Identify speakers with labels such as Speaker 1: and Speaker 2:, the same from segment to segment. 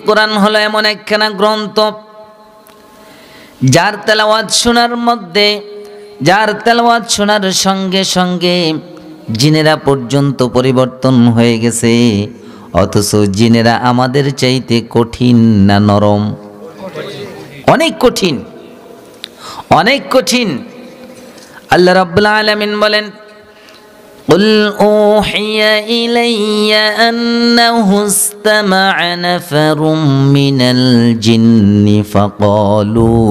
Speaker 1: কোরআন হলো এমন একখানা গ্রন্থ যার তেলাওয়াত শোনার সঙ্গে সঙ্গে জিনেরা পর্যন্ত পরিবর্তন হয়ে গেছে। অথচ জিনেরা আমাদের চাইতে কঠিন না নরম? অনেক কঠিন, অনেক কঠিন। আল্লাহ রাব্বুল আলামিন বলেন, قل أوحي إلي أنه استمع نفر من الجن فقالوا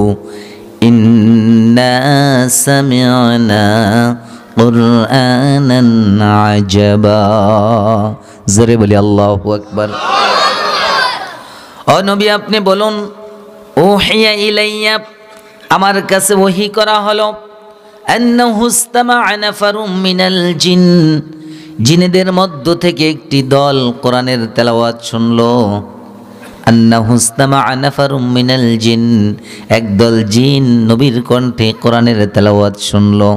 Speaker 1: إنا سمعنا قرآنا عجبا। জোরে বলি আল্লাহু আকবার। ও নবী, আপনি বলুন, ওহিয়া ইলাইয়া, আমার কাছে ওহী করা হলো, আন্নাহু ইসতামা'a নাফারুম মিনাল জিন, জিনেদের মধ্য থেকে একটি দল কোরআনের তেলাওয়াত শুনলো। আন্নাহু ইসতামা'a নাফারুম মিনাল জিন, একদল জিন নবীর কণ্ঠে কোরআনের তেলাওয়াত শুনলো।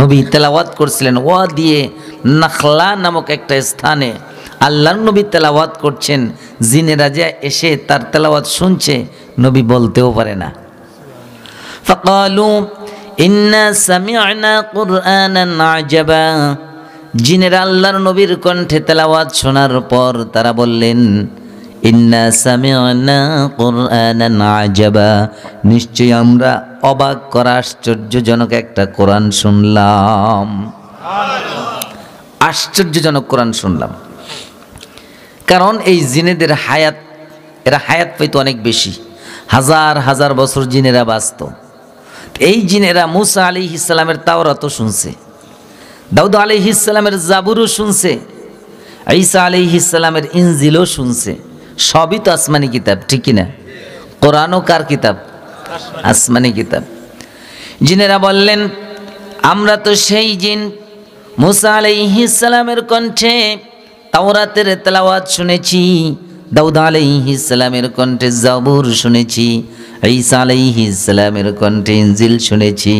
Speaker 1: নবী তেলাওয়াত করছিলেন ওয়াদিয়ে নাখলা নামক একটা স্থানে। আল্লাহর নবী তেলাওয়াত করছেন, জিনেরা যে এসে তার তেলাওয়াত শুনছে, নবী বলতেও পারে না। ফাকালু ইন্না সামি'না কুরআনান আজাবা, জিনেরা আল্লাহর নবীর কণ্ঠে তেলাওয়াত শোনার পর তারা বললেন, ইন্না সামি'না কুরআনান আজাবা, নিশ্চয়ই আমরা অবাক করা আশ্চর্যজনক একটা কোরআন শুনলাম। আশ্চর্যজনক কোরআন শুনলাম। কারণ এই জিনেদের হায়াত, এরা হায়াত পাইতো অনেক বেশি, হাজার হাজার বছর জিনেরা বাঁচত। এই জিনেরা মুসা আলাইহিস সালামের তাওরাতও শুনছে, দাউদ আলাইহিস সালামের জাবুরও শুনছে, ঈসা আলাইহিস সালামের ইনজিলও শুনছে। সবই তো আসমানি কিতাব, ঠিক কিনা? কোরআনও কার কিতাব? আসমানি কিতাব। জিনেরা বললেন, আমরা তো সেই জিন, মুসা আলাইহিস সালামের কণ্ঠে তাওরাতের তেলাওয়াত শুনেছি, দাউদ আলাইহিস সালামের কণ্ঠে জাবুর শুনেছি, ঈসা আলাইহিস সালামের কণ্ঠে ইনজিল শুনেছি,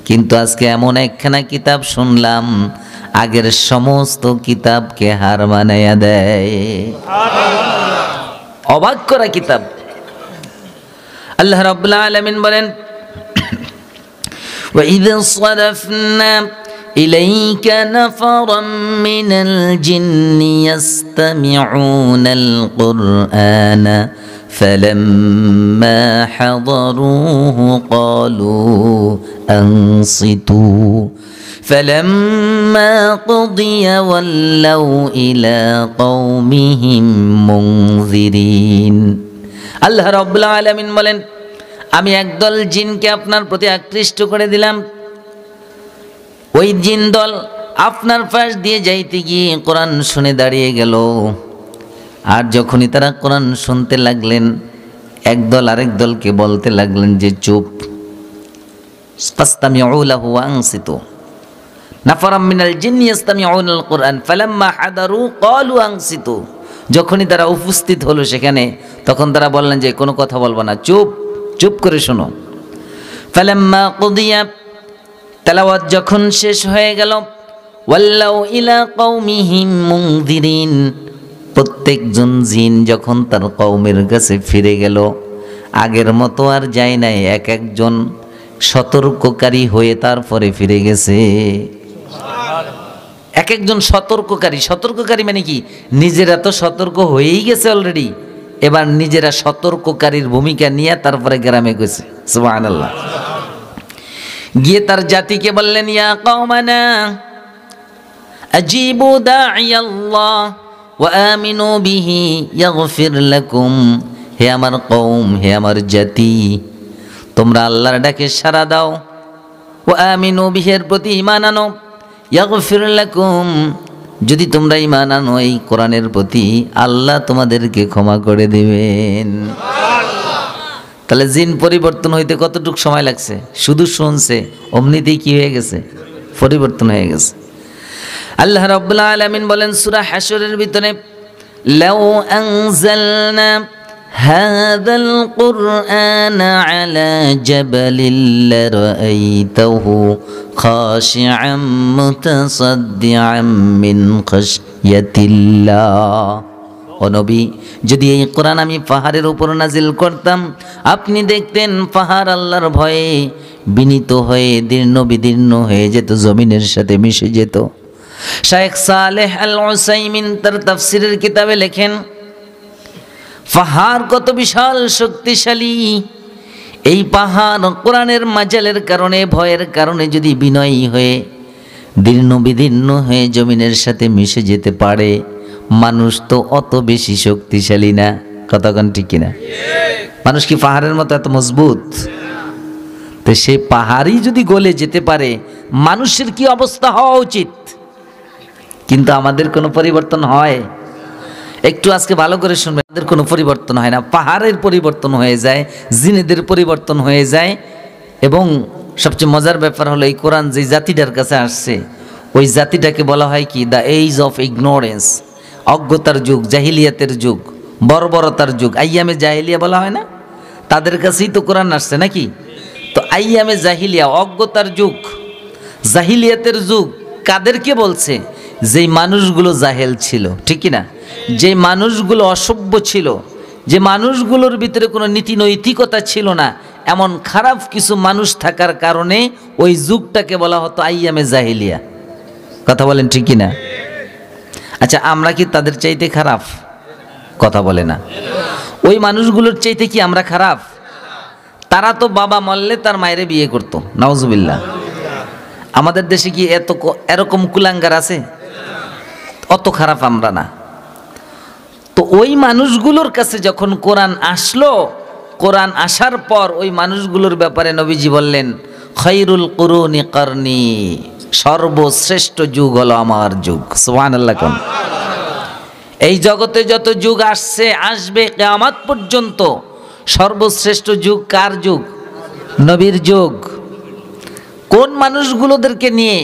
Speaker 1: কিন্তু আজকে এমন একখানা কিতাব শুনলাম আগের সমস্ত কিতাবকে হার মানাইয়া দেয়। অবাক করা কিতাব। আল্লাহ রাব্বুল আলামিন বলেন, وَإِذْ صَرَفْنَا إِلَيْكَ نَفَرًا مِنَ الْجِنِّ يَسْتَمِعُونَ الْقُرْآنَ فَلَمَّا حَضَرُوهُ قَالُوا أَنصِتُوا فَلَمَّا قُضِيَ وَلَّوْا إِلَى قَوْمِهِمْ مُنذِرِينَ। আল্লাহ রাব্বুল আলামিন বলেন, আমি একদল জিনকে আপনার প্রতি আকৃষ্ট করে দিলাম। ওই জিন দল আপনার পাশ দিয়ে যাইতে গিয়ে কোরআন শুনে দাঁড়িয়ে গেল। আর যখনই তারা কোরআন শুনতে লাগলেন, একদল আরেক দলকে বলতে লাগলেন যে চুপ। ফাসতামিউ লাহু ওয়া আনসিতু নাফারাম মিনাল জিন্নি ইয়াসতামিউনাল কুরআন ফালাম্মা হাদারু ক্বালু আনসিতু, যখনই তারা উপস্থিত হলো সেখানে, তখন তারা বললেন যে কোনো কথা বলবো না, চুপ চুপ করে শোনো। ফালাম্মা কুদিয়া, তেলাওয়াত যখন শেষ হয়ে গেল, ওয়াল্লাউ ইলা কওমিহিম মুনযিরিন, প্রত্যেকজন জিন যখন তার কওমের কাছে ফিরে গেল, আগের মতো আর যায় নাই, এক একজন সতর্ককারী হয়ে তারপরে ফিরে গেছে। এক একজন সতর্ককারী। সতর্ককারী মানে কি? নিজেরা তো সতর্ক হয়েই গেছে অলরেডি, এবার নিজেরা সতর্ককারীর ভূমিকা নিয়ে তারপরে গ্রামে গেছে। সুবহানাল্লাহ। গিয়ে তার জাতিকে বললেন, ইয়া কওমানা আজিবু দাঈয়াল্লাহ ওয়া আমিনু বিহি ইয়াগফির লাকুম, হে আমার কওম, হে আমার জাতি, তোমরা আল্লাহর ডাকে সাড়া দাও। ওয়া আমিনু বিহি, এর প্রতি ঈমান আনো। ইয়াগফির লাকুম, যদি তোমরা ঈমান আনো এই কোরআনের প্রতি, আল্লাহ তোমাদেরকে ক্ষমা করে দিবেন। তাহলে জিন পরিবর্তন হইতে কতটুকু সময় লাগছে? শুধু শুনছে, অমনিতেই কি হয়ে গেছে? পরিবর্তন হয়ে গেছে। আল্লাহ রাব্বুল আলামিন বলেন সূরা হাশরের ভিতরে, লাউ আনজালনা হাযাল কুরআনা আলা জাবালিন লারাআইতাহু খাশিআম মুতাসাদ্দিআম মিন খাশইয়াতিল্লাহ। ও নবী, যদি এই কোরআন আমি পাহাড়ের উপর নাজিল করতাম, আপনি দেখতেন পাহাড় আল্লাহর ভয়ে বিনীত হয়ে দীর্ণ বিদীর্ণ হয়ে যেত, জমিনের সাথে মিশে যেত। শাইখ সালেহ আল উসাইমিন তার তাফসিরের কিতাবে লেখেন, পাহাড় কত বিশাল শক্তিশালী, এই পাহাড় কোরআনের মাজালের কারণে, ভয়ের কারণে যদি বিনয়ী হয়ে দীর্ণ বিদীর্ণ হয়ে জমিনের সাথে মিশে যেতে পারে, মানুষ তো অত বেশি শক্তিশালী না। কতক্ষণ ঠিক কিনা? মানুষ কি পাহাড়ের মতো এত মজবুত? তো সেই পাহাড়ই যদি গলে যেতে পারে, মানুষের কি অবস্থা হওয়া উচিত? কিন্তু আমাদের কোনো পরিবর্তন হয়? একটু আজকে ভালো করে শুনবেন, আমাদের কোনো পরিবর্তন হয় না। পাহাড়ের পরিবর্তন হয়ে যায়, জিনেদের পরিবর্তন হয়ে যায়। এবং সবচেয়ে মজার ব্যাপার হলো, এই কোরআন যে জাতিটার কাছে আসছে, ওই জাতিটাকে বলা হয় কি, দ্য এজ অফ ইগনোরেন্স, অজ্ঞতার যুগ, জাহিলিয়াতের যুগ, বর্বরতার যুগ। আইয়ামে জাহিলিয়া বলা হয় না? তাদের কাছেই তো কোরআন আসছে নাকি? তো আইয়ামে জাহিলিয়া, অজ্ঞতার যুগ, জাহিলিয়াতের যুগ কাদেরকে বলছে? যেই মানুষগুলো জাহেল ছিল, ঠিক না? যে মানুষগুলো অসভ্য ছিল, যে মানুষগুলোর ভিতরে কোনো নীতি নৈতিকতা ছিল না, এমন খারাপ কিছু মানুষ থাকার কারণে ওই যুগটাকে বলা হতো আইয়ামে জাহিলিয়া। কথা বলেন ঠিক কি না? আচ্ছা, আমরা কি তাদের চাইতে খারাপ? কথা বলে না। ওই মানুষগুলোর চাইতে কি আমরা খারাপ? তারা তো বাবা মরলে তার মায়েরে বিয়ে করতো, নাউজুবিল্লাহ। আমাদের দেশে কি এরকম কুলাঙ্গার আছে? অত খারাপ আমরা না। তো ওই মানুষগুলোর কাছে যখন কোরআন আসলো, কোরআন আসার পর ওই মানুষগুলোর ব্যাপারে নবীজি বললেন, খায়রুল কুরুনি করনি, সর্বশ্রেষ্ঠ যুগ হলো আমার যুগ। সুবহানাল্লাহ। কোন এই জগতে যত যুগ আসছে, আসবে কিয়ামত পর্যন্ত, সর্বশ্রেষ্ঠ যুগ কার যুগ? নবীর যুগ। কোন মানুষগুলোদেরকে নিয়ে,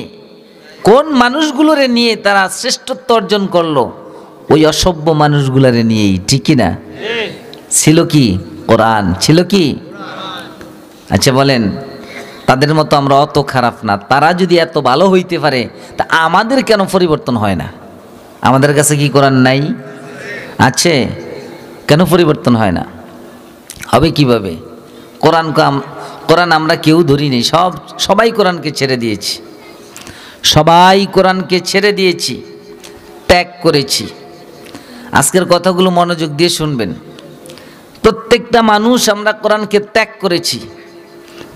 Speaker 1: কোন মানুষগুলোরে নিয়ে তারা শ্রেষ্ঠত্ব অর্জন করলো? ওই অসভ্য মানুষগুলোরে নিয়েই, ঠিক না? ছিল কি কোরআন? ছিল কি? আচ্ছা বলেন, তাদের মতো আমরা অত খারাপ না। তারা যদি এত ভালো হইতে পারে, তা আমাদের কেন পরিবর্তন হয় না? আমাদের কাছে কি কোরআন নাই? আছে। কেন পরিবর্তন হয় না? হবে কিভাবে? কোরআন আমরা কেউ ধরিনি, সবাই কোরআনকে ছেড়ে দিয়েছি। সবাই কোরআনকে ছেড়ে দিয়েছি, ত্যাগ করেছি। আজকের কথাগুলো মনোযোগ দিয়ে শুনবেন। প্রত্যেকটা মানুষ আমরা কোরআনকে ত্যাগ করেছি।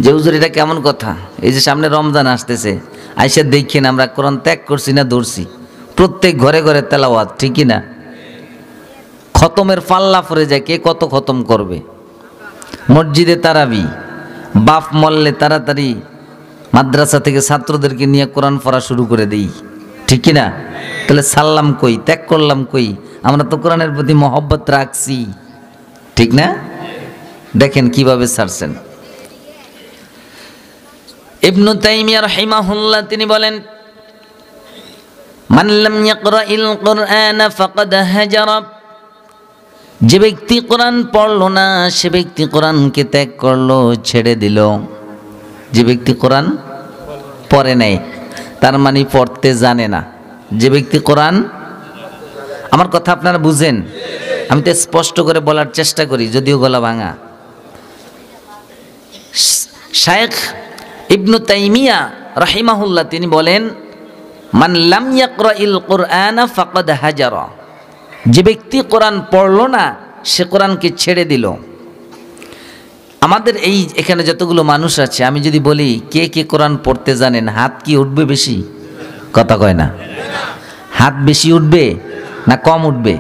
Speaker 1: যে হুজুর এটা কেমন কথা? এই যে সামনে রমজান আসতেছে, আইসা দেখেন আমরা কোরআন ত্যাগ করছি না ধরছি? প্রত্যেক ঘরে ঘরে তেলাওয়াত, ঠিক না? খতমের পাল্লা পড়ে যায়, কে কত খতম করবে। মসজিদে তারাবি, বাপ মল্লে তাড়াতাড়ি মাদ্রাসা থেকে ছাত্রদেরকে নিয়ে কোরআন পড়া শুরু করে দেই, ঠিক না? তাহলে সাল্লাম কই, ত্যাগ করলাম কই? আমরা তো কোরআনের প্রতি মহব্বত রাখছি, ঠিক না? দেখেন কিভাবে ছাড়ছেন। ইবনু তাইমিয়া রাহিমাহুল্লাহ তিনি বলেন, মান লাম ইয়াকরাইল কুরআন ফাকাদ হাজারা, যে ব্যক্তি কোরআন পড়লো না সে ব্যক্তি কোরআনকে ত্যাগ করলো, ছেড়ে দিল। যে ব্যক্তি কোরআন পড়ে নাই, তার মানে পড়তে জানে না। যে ব্যক্তি কোরআন, আমার কথা আপনারা বুঝেন, আমি তো স্পষ্ট করে বলার চেষ্টা করি, যদিও গলা ভাঙা। শাইখ ইবনু তাইমিয়া রাহিমাহুল্লাহ তিনি বলেন, মান লাম ইয়াকরাইল কুরআন ফাকাদ হাজারা, যে ব্যক্তি কোরআন পড়লো না সে কোরআনকে ছেড়ে দিল। আমাদের এখানে যতগুলো মানুষ আছে, আমি যদি বলি কে কে কোরআন পড়তে জানেন, হাত কি উঠবে বেশি? কথা কয় না। হাত বেশি উঠবে না কম উঠবে?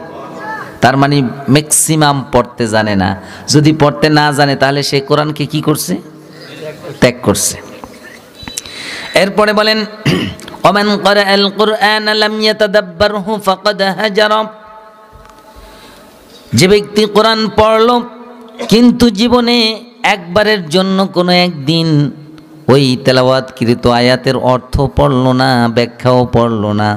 Speaker 1: তার মানে ম্যাক্সিমাম পড়তে জানে না। যদি পড়তে না জানে তাহলে সে কোরআনকে কি করছে? ত্যাগ করছে। এরপরে বলেন, ওমান ক্বারাআল কুরআন লাম ইয়াতাদাব্বারহু ফাকাদ হাজারা, যে ব্যক্তি কোরআন পড়ল কিন্তু জীবনে একবারের জন্য কোনো একদিন ওই তেলাওয়াতকৃত আয়াতের অর্থ পড়ল না, ব্যাখ্যাও পড়ল না,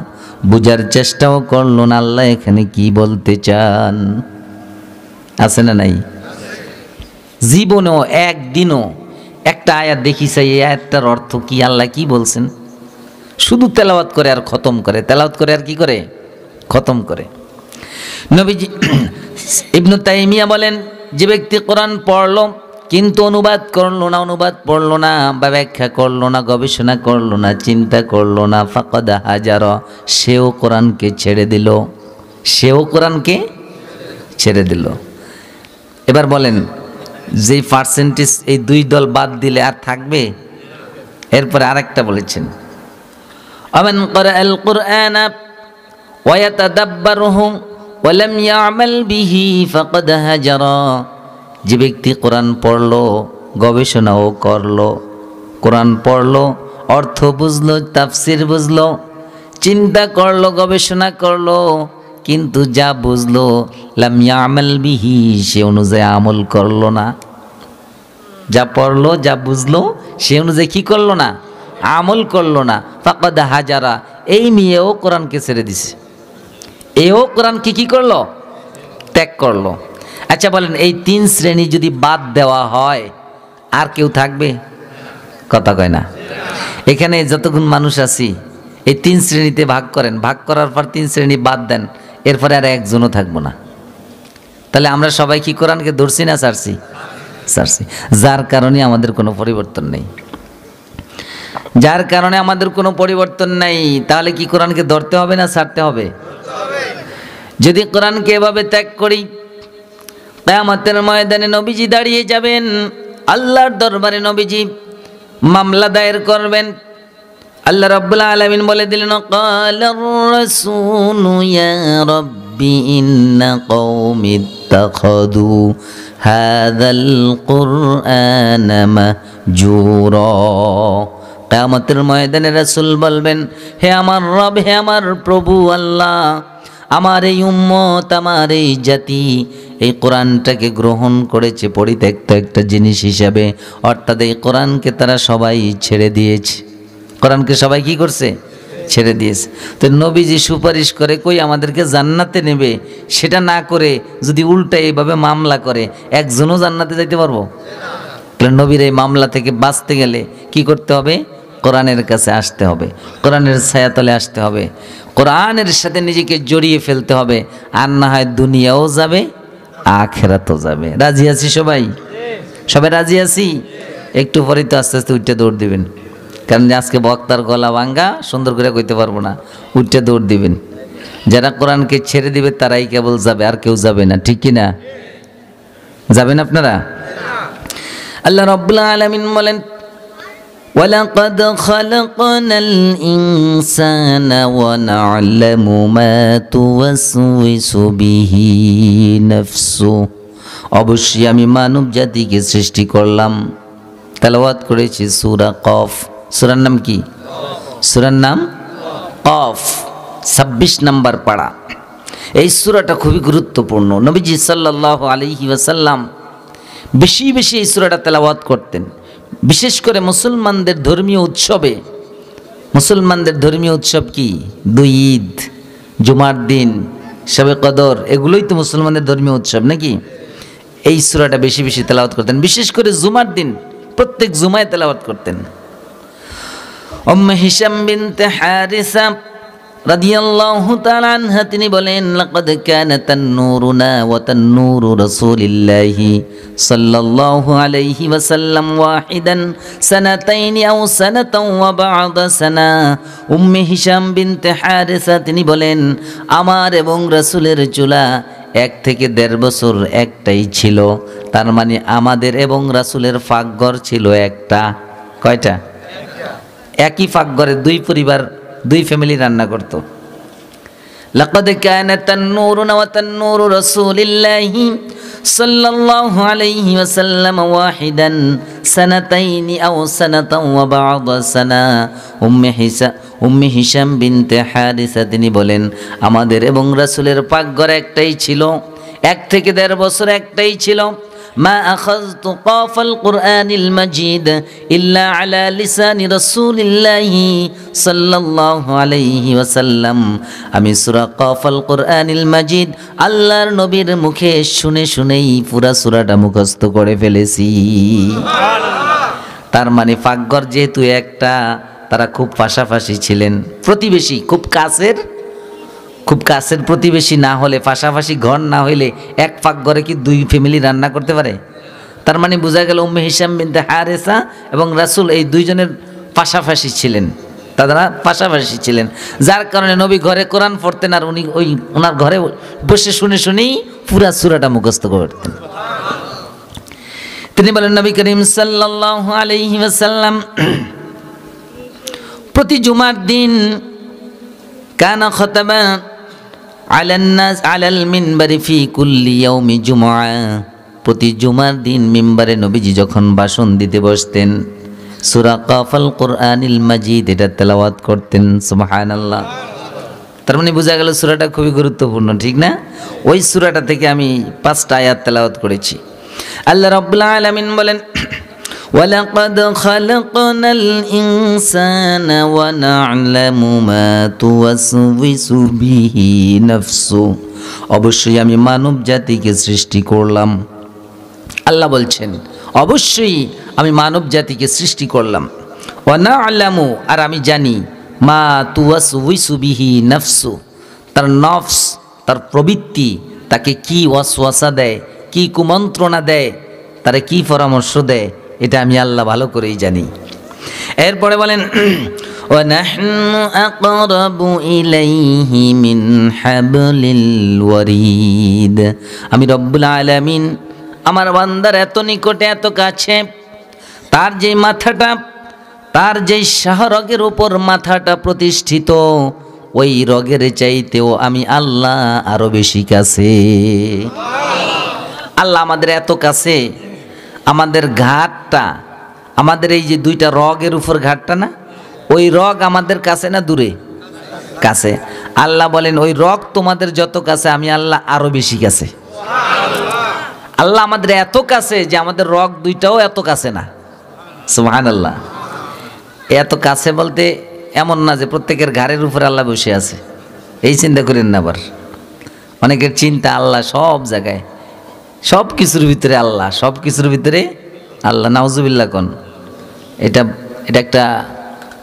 Speaker 1: বুঝার চেষ্টাও করল না আল্লাহ এখানে কি বলতে চান, আছে না নাই? জীবনেও একদিনও একটা আয়াত দেখি চাই, এই আয়াতটার অর্থ কি, আল্লাহ কি বলছেন, শুধু তেলাওয়াত করে আর খতম করে, তেলাওয়াত করে আর কি করে? খতম করে। নবীজি ইবনে তাইমিয়া বলেন, যে ব্যক্তি কোরআন পড়লো কিন্তু অনুবাদ পড়লো না বা ব্যাখ্যা করলো না, গবেষণা করলো না, চিন্তা করলো না, ফাকাদ হাজারা, সেও কোরআনকে ছেড়ে দিল। এবার বলেন, যে পার্সেন্টেজ এই দুই দল বাদ দিলে আর থাকবে? এরপরে আরেকটা বলেছেন, আমান ক্বারাআল কুরআনা ওয়া ইয়াতাদাব্বারুহু ওয়া লাম ইয়ামাল বিহি ফাকাদ হাজারা, যে ব্যক্তি কোরআন পড়লো, গবেষণাও করলো, কোরআন পড়লো, অর্থ বুঝলো, তাফসির বুঝলো, চিন্তা করলো, গবেষণা করলো, কিন্তু যা বুঝলো লাম ইয়ামাল বিহি, সে অনুযায়ী আমল করলো না। যা পড়লো, যা বুঝলো, সে অনুযায়ী কি করলো না? আমল করলো না। ফাকাদ হাজারা, এই মেয়েও কোরআনকে ছেড়ে দিছে, এও কোরআনকে কি করলো? ত্যাগ করলো। আচ্ছা বলেন, এই তিন শ্রেণী যদি বাদ দেওয়া হয় আর কেউ থাকবে? কথা কয় না। এখানে যতগুণ মানুষ আছি এই তিন শ্রেণীতে ভাগ করেন, ভাগ করার পর তিন শ্রেণী বাদ দেন, এরপরে আর একজনও থাকবো না। তাহলে আমরা সবাই কি কোরআনকে ধরছি না ছাড়ছি? যার কারণে আমাদের কোনো পরিবর্তন নেই। তাহলে কি কোরআনকে ধরতে হবে না ছাড়তে হবে? যদি কোরআনকে এভাবে ত্যাগ করি, কিয়ামতের ময়দানে নবীজি দাঁড়িয়ে যাবেন, আল্লাহর দরবারে নবীজি মামলা দায়ের করবেন। আল্লাহ রাব্বুল আলামিন বলে দিলেন, ক্বালার রাসূলু ইয়া রাব্বি ইন্না কওমি ইত্তাখাযু হাযাল কুরআনা মাহজুরা। কিয়ামতের ময়দানে রাসূল বলবেন, হে আমার রব, হে আমার প্রভু আল্লাহ, আমার এই উম্মত, আমার এই জাতি এই কোরআনটাকে গ্রহণ করেছে পরিত্যক্ত একটা জিনিস হিসাবে, অর্থাৎ এই কোরআনকে তারা সবাই ছেড়ে দিয়েছে। কোরআনকে সবাই কি করছে? ছেড়ে দিয়েছে। তো নবীজি সুপারিশ করে কই আমাদেরকে জান্নাতে নেবে, সেটা না করে যদি উল্টা এইভাবে মামলা করে, একজনও জান্নাতে যাইতে পারবো? তাহলে নবীর এই মামলা থেকে বাঁচতে গেলে কি করতে হবে? কোরআনের কাছে আসতে হবে, কোরআনের ছায়াতলে আসতে হবে, কোরআনের সাথে নিজেকে জড়িয়ে ফেলতে হবে, আর না হয় দুনিয়াও যাবে, আখিরাতও যাবে। রাজি আছি সবাই? রাজি আছি? একটু পরেই তো আস্তে আস্তে উঠে দৌড় দিবেন, কারণ আজকে বক্তার গলা ভাঙ্গা, সুন্দর করে কইতে পারবো না, উঠে দৌড় দিবেন। যারা কোরআনকে ছেড়ে দিবে তারাই কেবল যাবে, আর কেউ যাবে না। ঠিক কিনা? যাবেন আপনারা? আল্লাহ রাব্বুল আলামিন বলেন, وَلَقَدْ خَلَقْنَا الْإِنسَانَ وَنَعْلَمُ مَا تُوَسْوِسُ بِهِ نَفْسُهُ। অবশ্যই আমি মানব জাতিকে সৃষ্টি করলাম। তেলাওয়াত করেছি সূরা কফ। সূরার নাম কি? সূরার নাম কফ, 26 নম্বর পারা। এই সূরাটা খুবই গুরুত্বপূর্ণ। নবীজি সাল্লাল্লাহু আলাইহি ওয়াসাল্লাম বেশি বেশি এই সূরাটা তেলাওয়াত করতেন, বিশেষ করে মুসলমানদের ধর্মীয় উৎসবে। মুসলমানদের ধর্মীয় উৎসব কি? দুই ঈদ, জুমার দিন, শবে কদর, এগুলোই তো মুসলমানদের ধর্মীয় উৎসব নাকি? এই সূরাটা বেশি বেশি তেলাওয়াত করতেন, বিশেষ করে জুমার দিন প্রত্যেক জুমায় তেলাওয়াত করতেন। উম্মে হিশাম বিনতে হারিসা রাদিয়াল্লাহু তাআলা আনহা তিনি বলেন, লাকাদ কানা তান্নুরুনা ওয়া তান্নুরু রাসূলিল্লাহি সাল্লাল্লাহু আলাইহি ওয়াসাল্লাম ওয়াহিদান সানাতাইনি আও সানাতাও ওয়া বা'দা সানা। উম্মে হিশাম বিনতে হারিসা তিনি বলেন, আমার এবং রাসূলের চুলা 1 থেকে 1.5 বছর একটাই ছিল। তার মানে আমাদের এবং রাসূলের ফাঁকঘর ছিল একটা। কয়টা? একই ফাঁকঘরে দুই পরিবার, দুই ফ্যামিলি রান্না করত। লাকাদ কানা তান্নুরুনা ওয়া তান্নুরু রাসূলিল্লাহি সাল্লাল্লাহু আলাইহি ওয়াসাল্লাম ওয়াহিদান সানাতাইনি আও সানাতাও ওয়া বা'দা সানা। উম্মে হিশাম বিনতে হারিসা তিনি বলেন, আমাদের এবং রাসূলের পাকঘর একটাই ছিল, 1 থেকে 1.5 বছর একটাই ছিল। মা আখাযতু কাফাল কুরআনিল মাজিদ ইল্লা আলা লিসানি রাসূলিল্লাহি সাল্লাল্লাহু আলাইহি ওয়াসাল্লাম। আমি সূরা কাফাল কুরআনিল মাজিদ আল্লাহর নবীর মুখে শুনে শুনেই পুরা সূরাটা মুখস্থ করে ফেলেছি। তার মানে পাকঘর যেহেতু একটা, তারা খুব পাশাপাশি ছিলেন, প্রতিবেশী, খুব কাছের খুব কাছের প্রতিবেশী না হলে, পাশাপাশি ঘর না হইলে এক পাক ঘরে কি দুই ফ্যামিলি রান্না করতে পারে? তার মানে বোঝা গেল উম্মে হিশাম বিনতে হারেসা এবং রাসূল এই দুইজনের পাশাপাশি ছিলেন, তারা পাশাপাশি ছিলেন, যার কারণে নবী ঘরে কোরআন পড়তেন আর উনি ওই ওনার ঘরে বসে শুনে শুনেই পুরা সূরাটা মুখস্থ করতেন। তিনি বলেন নবী করিম সাল্লাল্লাহু আলাইহি ওয়াসাল্লাম প্রতি জুমার দিন কানা খতাবা আলান নাস আলাল মিনবারি ফি কুল্লি ইয়াউমি জুমআ, প্রতি জুমার দিন মিম্বারে নবীজি যখন ভাষণ দিতে বসতেন সূরা কাফাল কুরআনিল মাজিদ এটা তেলাওয়াত করতেন। সুবহানাল্লাহ। তার মানে বোঝা গেল সূরাটা খুবই গুরুত্বপূর্ণ, ঠিক না? ওই সূরাটা থেকে আমি 5টা আয়াত তেলাওয়াত করেছি। আল্লাহ রাব্বুল আলামিন বলেন ওয়ালাকাদ খালাকনাল ইনসানা ওয়া না'লামু মা তুওয়াসওয়িসু বিহি নাফসু, অবশ্যই আমি মানব জাতিকে সৃষ্টি করলাম। আল্লাহ বলছেন অবশ্যই আমি মানব জাতিকে সৃষ্টি করলাম। ওয়া না'লামু, আর আমি জানি, মা তুওয়াসওয়িসু বিহি নাফসু, তার নফস, তার প্রবৃত্তি তাকে কি ওয়াসওয়াসা দেয়, কি কুমন্ত্রণা দেয়, তারে কি পরামর্শ দেয়, এটা আমি আল্লাহ ভালো করেই জানি। এরপরে বলেন ওয়া নাহনু আকরাবু ইলাইহি মিন হাবলিল ওয়ারিদ, আমি রব্বুল আলামিন আমার বান্দার এত নিকটে, এত কাছে, তার যে মাথাটা, তার যে শাহরগের উপর মাথাটা প্রতিষ্ঠিত, ওই রগের চাইতেও আমি আল্লাহ আরো বেশি কাছে। আল্লাহ আমাদের এত কাছে, আমাদের ঘাটটা, আমাদের এই যে দুইটা রগের উপর ঘাটটা না, ওই রগ আমাদের কাছে না দূরে? কাছে। আল্লাহ বলেন ওই রগ তোমাদের যত কাছে আমি আল্লাহ আরো বেশি কাছে। আল্লাহ আমাদের এত কাছে যে আমাদের রগ দুইটাও এত কাছে না। সুবহানাল্লাহ। এত কাছে বলতে এমন না যে প্রত্যেকের ঘাড়ের উপরে আল্লাহ বসে আছে, এই চিন্তা করেন না। আবার অনেকের চিন্তা আল্লাহ সব জায়গায়, সব কিছুর ভিতরে আল্লাহ, সব কিছুর ভিতরে আল্লাহ। নাউজুবিল্লাহ কোন, এটা একটা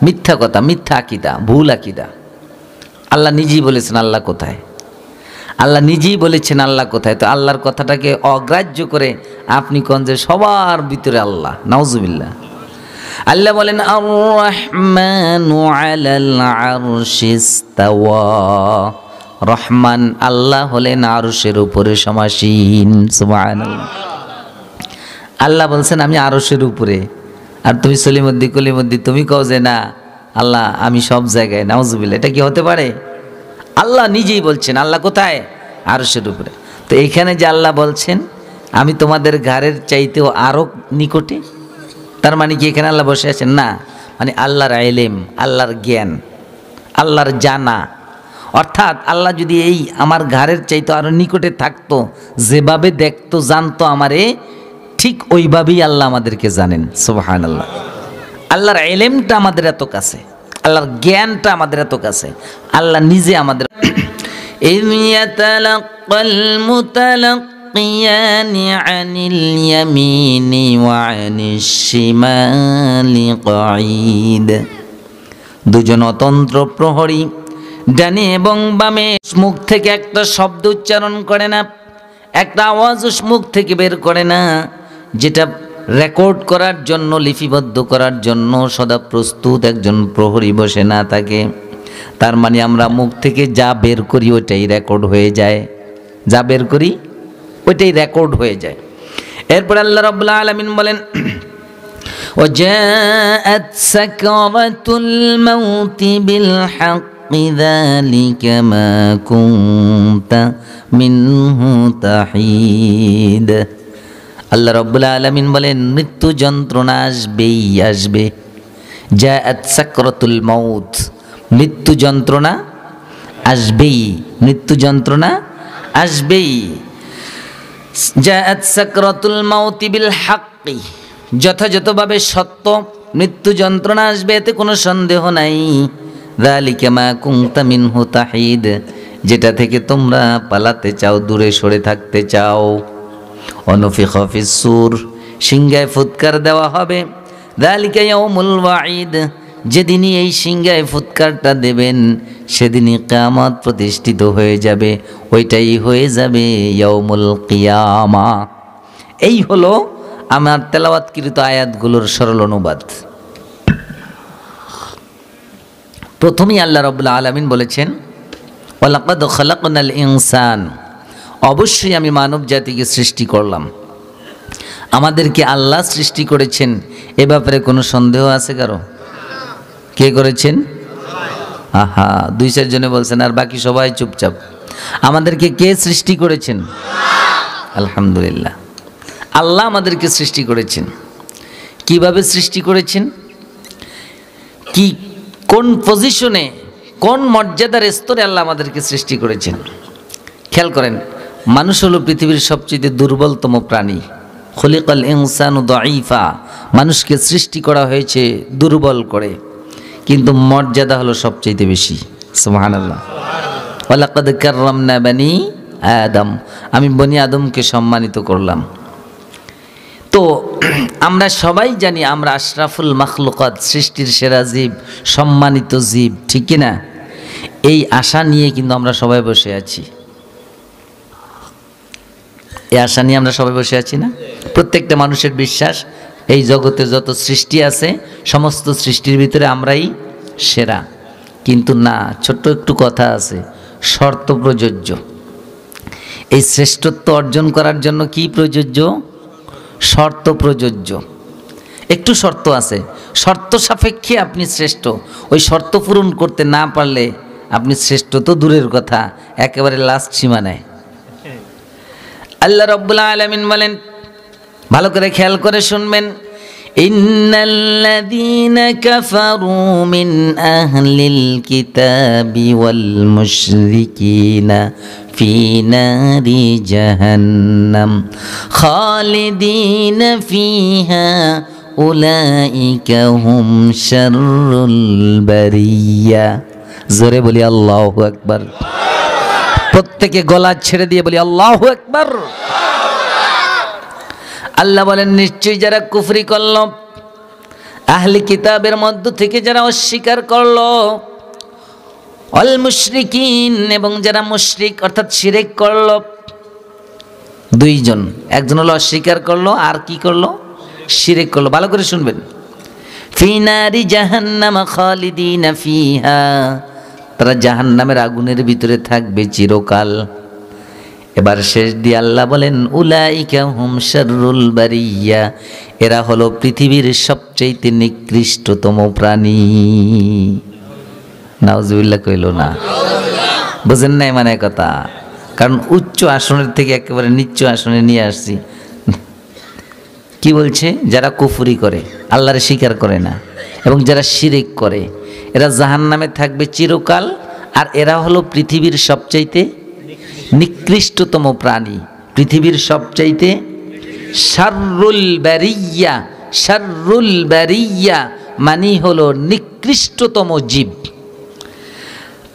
Speaker 1: মিথ্যা কথা, মিথ্যা আকীদা, ভুল আকীদা। আল্লাহ নিজেই বলেছেন আল্লাহ কোথায়, আল্লাহ নিজেই বলেছেন আল্লাহ কোথায়। তো আল্লাহর কথাটাকে অগ্রাহ্য করে আপনি কোন যে সবার ভিতরে আল্লাহ, নাউজুবিল্লাহ। আল্লাহ বলেন আর রহমানু আলাল আরশিস্তাওয়া, রহমান আল্লাহ হলেন আরশের উপরে সমাসীন। সুবহানাল্লাহ। আল্লাহ বলছেন আমি আরশের উপরে, আর তুমি সলিমদ্দি কলিমদ্দি তুমি কও যে না আল্লাহ আমি সব জায়গায়। নাউজুবিল্লাহ, এটা কি হতে পারে? আল্লাহ নিজেই বলছেন আল্লাহ কোথায়? আরশের উপরে। তো এইখানে যে আল্লাহ বলছেন আমি তোমাদের ঘরের চাইতেও আরো নিকটে, তার মানে কি এখানে আল্লাহ বসে আছেন? না, মানে আল্লাহর ইলম, আল্লাহর জ্ঞান, আল্লাহর জানা। অর্থাৎ আল্লাহ যদি এই আমার ঘরের চাইতে আরো নিকটে থাকতো, যেভাবে দেখতো জানতো আমারে, ঠিক ওইভাবেই আল্লাহ আমাদেরকে জানেন। সুবহানাল্লাহ। আল্লাহর ইলমটা আমাদের এত কাছে, আল্লাহর জ্ঞানটা আমাদের এত কাছে, আল্লাহ নিজে আমাদের ইয ইয়াতালাক্কাল মুতালাক্কিয়ানি আনিল ইয়ামিনি ওয়া আনিশ শিমালি কঈদ, দুজন অতন্ত্র প্রহরী ডানে এবং বামে মুখ থেকে একটা শব্দ উচ্চারণ করে না, একটা আওয়াজ মুখ থেকে বের করে না, যেটা রেকর্ড করার জন্য, লিপিবদ্ধ করার জন্য সদা প্রস্তুত একজন প্রহরী বসে না থাকে। তার মানে আমরা মুখ থেকে যা বের করি ওইটাই রেকর্ড হয়ে যায়, যা বের করি ওইটাই রেকর্ড হয়ে যায়। এরপর আল্লাহ রাব্বুল আলামিন বলেন ওয়াজাআত সাকরাতুল মাউতি বিল হক যালিকা মা কুনতা মিনহু তাহিদ। আল্লাহ রাব্বুল আলামিন বলেন মৃত্যু যন্ত্রণা আসবেই আসবে। জাআত সাকরাতুল মাউত, মৃত্যু যন্ত্রণা আসবেই, মৃত্যু যন্ত্রণা আসবেই। জাআত সাকরাতুল মাউতি বিল হাক্কি, যথাযথভাবে সত্য মৃত্যু যন্ত্রণা আসবে, এতে কোনো সন্দেহ নাই। যালিকা মা কুনতা মিনহু তাহিদ, যেটা থেকে তোমরা পালাতে চাও, দূরে সরে থাকতে চাও। অনুফিখা ফিস সূর, সিংহায় ফুৎকার দেওয়া হবে। যালিকা ইয়াউমুল ওয়াঈদ, যেদিনই এই সিংহায় ফুৎকারটা দেবেন সেদিনই কিয়ামত প্রতিষ্ঠিত হয়ে যাবে, ওইটাই হয়ে যাবে ইয়াউমুল কিয়ামা। এই হলো আমার তেলাওয়াতকৃত আয়াতগুলোর সরল অনুবাদ। প্রথমেই আল্লাহ রাব্বুল আলামিন বলেছেন ওয়ালাকাদ খালাকনাল ইনসান, অবশ্যই আমি মানব জাতিকে সৃষ্টি করলাম। আমাদেরকে আল্লাহ সৃষ্টি করেছেন, এ ব্যাপারে কোনো সন্দেহ আছে কারো? কে করেছেন? আহা, 2-4 জনে বলছেন আর বাকি সবাই চুপচাপ। আমাদেরকে কে সৃষ্টি করেছেন? আলহামদুলিল্লাহ, আল্লাহ আমাদেরকে সৃষ্টি করেছেন। কিভাবে সৃষ্টি করেছেন? কি কোন পজিশনে, কোন মর্যাদার স্তরে আল্লাহ আমাদেরকে সৃষ্টি করেছেন? খেয়াল করেন, মানুষ হলো পৃথিবীর সবচেয়ে দুর্বলতম প্রাণী। খুলিকাল ইনসানু দাঈফা, মানুষকে সৃষ্টি করা হয়েছে দুর্বল করে, কিন্তু মর্যাদা হলো সবচেয়ে বেশি। সুবহানাল্লাহ। ওয়ালাকাদ কাররামনা বানি আদম, আমি বনি আদমকে সম্মানিত করলাম। তো আমরা সবাই জানি আমরা আশরাফুল মাখলুকাত, সৃষ্টির সেরা জীব, সম্মানিত জীব, ঠিক কি না? এই আশা নিয়ে কিন্তু আমরা সবাই বসে আছি। এই আশা নিয়ে আমরা সবাই বসে আছি না? প্রত্যেকটা মানুষের বিশ্বাস এই জগতে যত সৃষ্টি আছে সমস্ত সৃষ্টির ভিতরে আমরাই সেরা। কিন্তু না, ছোট্ট একটু কথা আছে, শর্ত প্রযোজ্য। এই শ্রেষ্ঠত্ব অর্জন করার জন্য কি প্রযোজ্য? শর্ত প্রযোজ্য। একটু শর্ত আছে, শর্ত সাপেক্ষে আপনি শ্রেষ্ঠ। ওই শর্ত পূরণ করতে না পারলে আপনি শ্রেষ্ঠ তো দূরের কথা, একেবারে লাস্ট সীমানায়। আল্লাহ রাব্বুল আলামিন বলেন, ভালো করে খেয়াল করে শুনবেন, ইন্নাল্লাযীনা কাফারু মিন আহলিল কিতাবি ওয়াল মুশরিকিনা ফি নারি জাহান্নাম খালিদিনা ফিহা উলাইকা হুম শাররুল বারিয়া। জোরে বলি আল্লাহু আকবার। প্রত্যেকে গলা ছেড়ে দিয়ে বলি আল্লাহু আকবার। আল্লাহ বলেন, নিশ্চয়ই যারা কুফরি করল, আহলি কিতাবের মধ্য থেকে যারা অস্বীকার করলো, অল মুশরিকিন, এবং যারা মুশরিক অর্থাৎ শিরক করলো, দুইজন, একজন হলো অস্বীকার করলো আর কি করলো? শিরক করলো। ভালো করে শুনবেন, ফি নারি জাহান্নাম খালিদিনা ফিহা, তারা জাহান্নামের আগুনের ভিতরে থাকবে চিরকাল। এবার শেষ দিয়ে আল্লাহ বলেন, উলাইকা হুম শাররুল বারিয়া, এরা হলো পৃথিবীর সবচেয়ে নিকৃষ্টতম প্রাণী। নাউজুবিল্লাহ কইল না? বুঝেন নাই মানে কথা? কারণ উচ্চ আসনের থেকে একেবারে নিচু আসনে নিয়ে আসছি। কি বলছে? যারা কুফরি করে, আল্লাহরে স্বীকার করে না, এবং যারা শিরক করে, এরা জাহান্নামে থাকবে চিরকাল। আর এরা হলো পৃথিবীর সবচাইতে নিকৃষ্টতম প্রাণী, পৃথিবীর সবচাইতে শাররুল বারিয়া। শাররুল বারিয়া মানে হলো নিকৃষ্টতম জীব।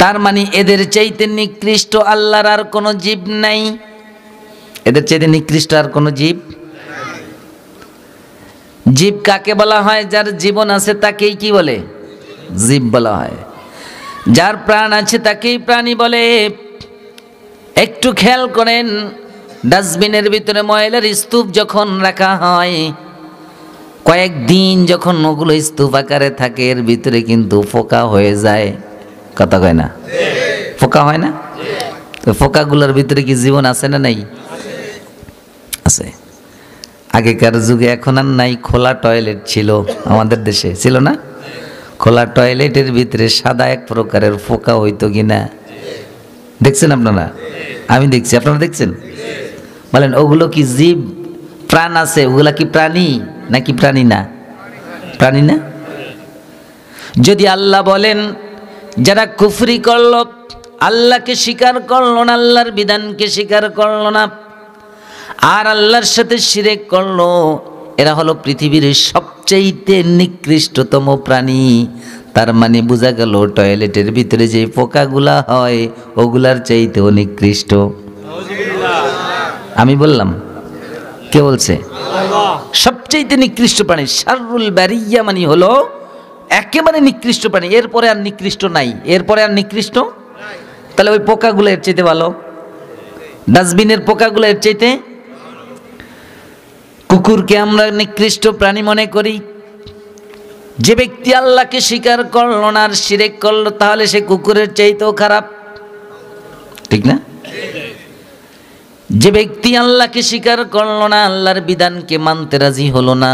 Speaker 1: তার মানে এদের চাইতে নিকৃষ্ট আল্লাহর আর কোনো জীব নাই। এদের চাইতে নিকৃষ্ট আর কোনো জীব। জীব কাকে বলা হয়? যার জীবন আছে তাকেই কি বলে? জীব বলা হয়। যার প্রাণ আছে তাকেই প্রাণী বলে। একটু খেয়াল করেন, ডাস্টবিনের ভিতরে ময়লার স্তূপ যখন রাখা হয়, কয়েকদিন যখন ওগুলো স্তূপ আকারে থাকে, এর ভিতরে কিন্তু ফোকা হয়ে যায়। কথা কয় না? ফোকা হয় না? তো ফোকাগুলোর ভিতরে কি জীবন আছে না নাই? আছে। আগেকার যুগে, এখন আর নাই, খোলা টয়লেট ছিল আমাদের দেশে, ছিল না? খোলা টয়লেটের ভিতরে সাদা এক প্রকারের ফোকা হইতো কিনা দেখছেন আপনারা? আমি দেখছি, আপনারা দেখছেন? বলেন, ওগুলো কি জীব? প্রাণ আছে? ওগুলা কি প্রাণী নাকি প্রাণী না? প্রাণী না। যদি আল্লাহ বলেন যারা কুফরি করলো, আল্লাহকে স্বীকার করলো না, আল্লাহর বিধানকে স্বীকার করলো না, আর আল্লাহর সাথে শিরক করলো, এরা হলো পৃথিবীর সবচাইতে নিকৃষ্টতম প্রাণী। তার মানে বোঝা গেল টয়লেটের ভিতরে যে পোকাগুলা হয় ওগুলার চাইতেও নিকৃষ্ট। আমি বললাম? কে বলছে? সবচাইতে নিকৃষ্ট প্রাণী। শাররুল বারিয়া মানে হলো একেবারে নিকৃষ্ট প্রাণী, এরপরে আর নিকৃষ্ট নাই, এরপরে আর নিকৃষ্ট। তাহলে ওই পোকাগুলো এর চাইতে ভালো, ডাস্টবিনের পোকাগুলো এর চাইতে। কুকুরকে আমরা নিকৃষ্ট প্রাণী মনে করি। যে ব্যক্তি আল্লাহকে স্বীকার করলো না আর শিরক করলো, তাহলে সে কুকুরের চাইতেও খারাপ, ঠিক না? যে ব্যক্তি আল্লাহকে স্বীকার করলো না, আল্লাহর বিধানকে মানতে রাজি হলো না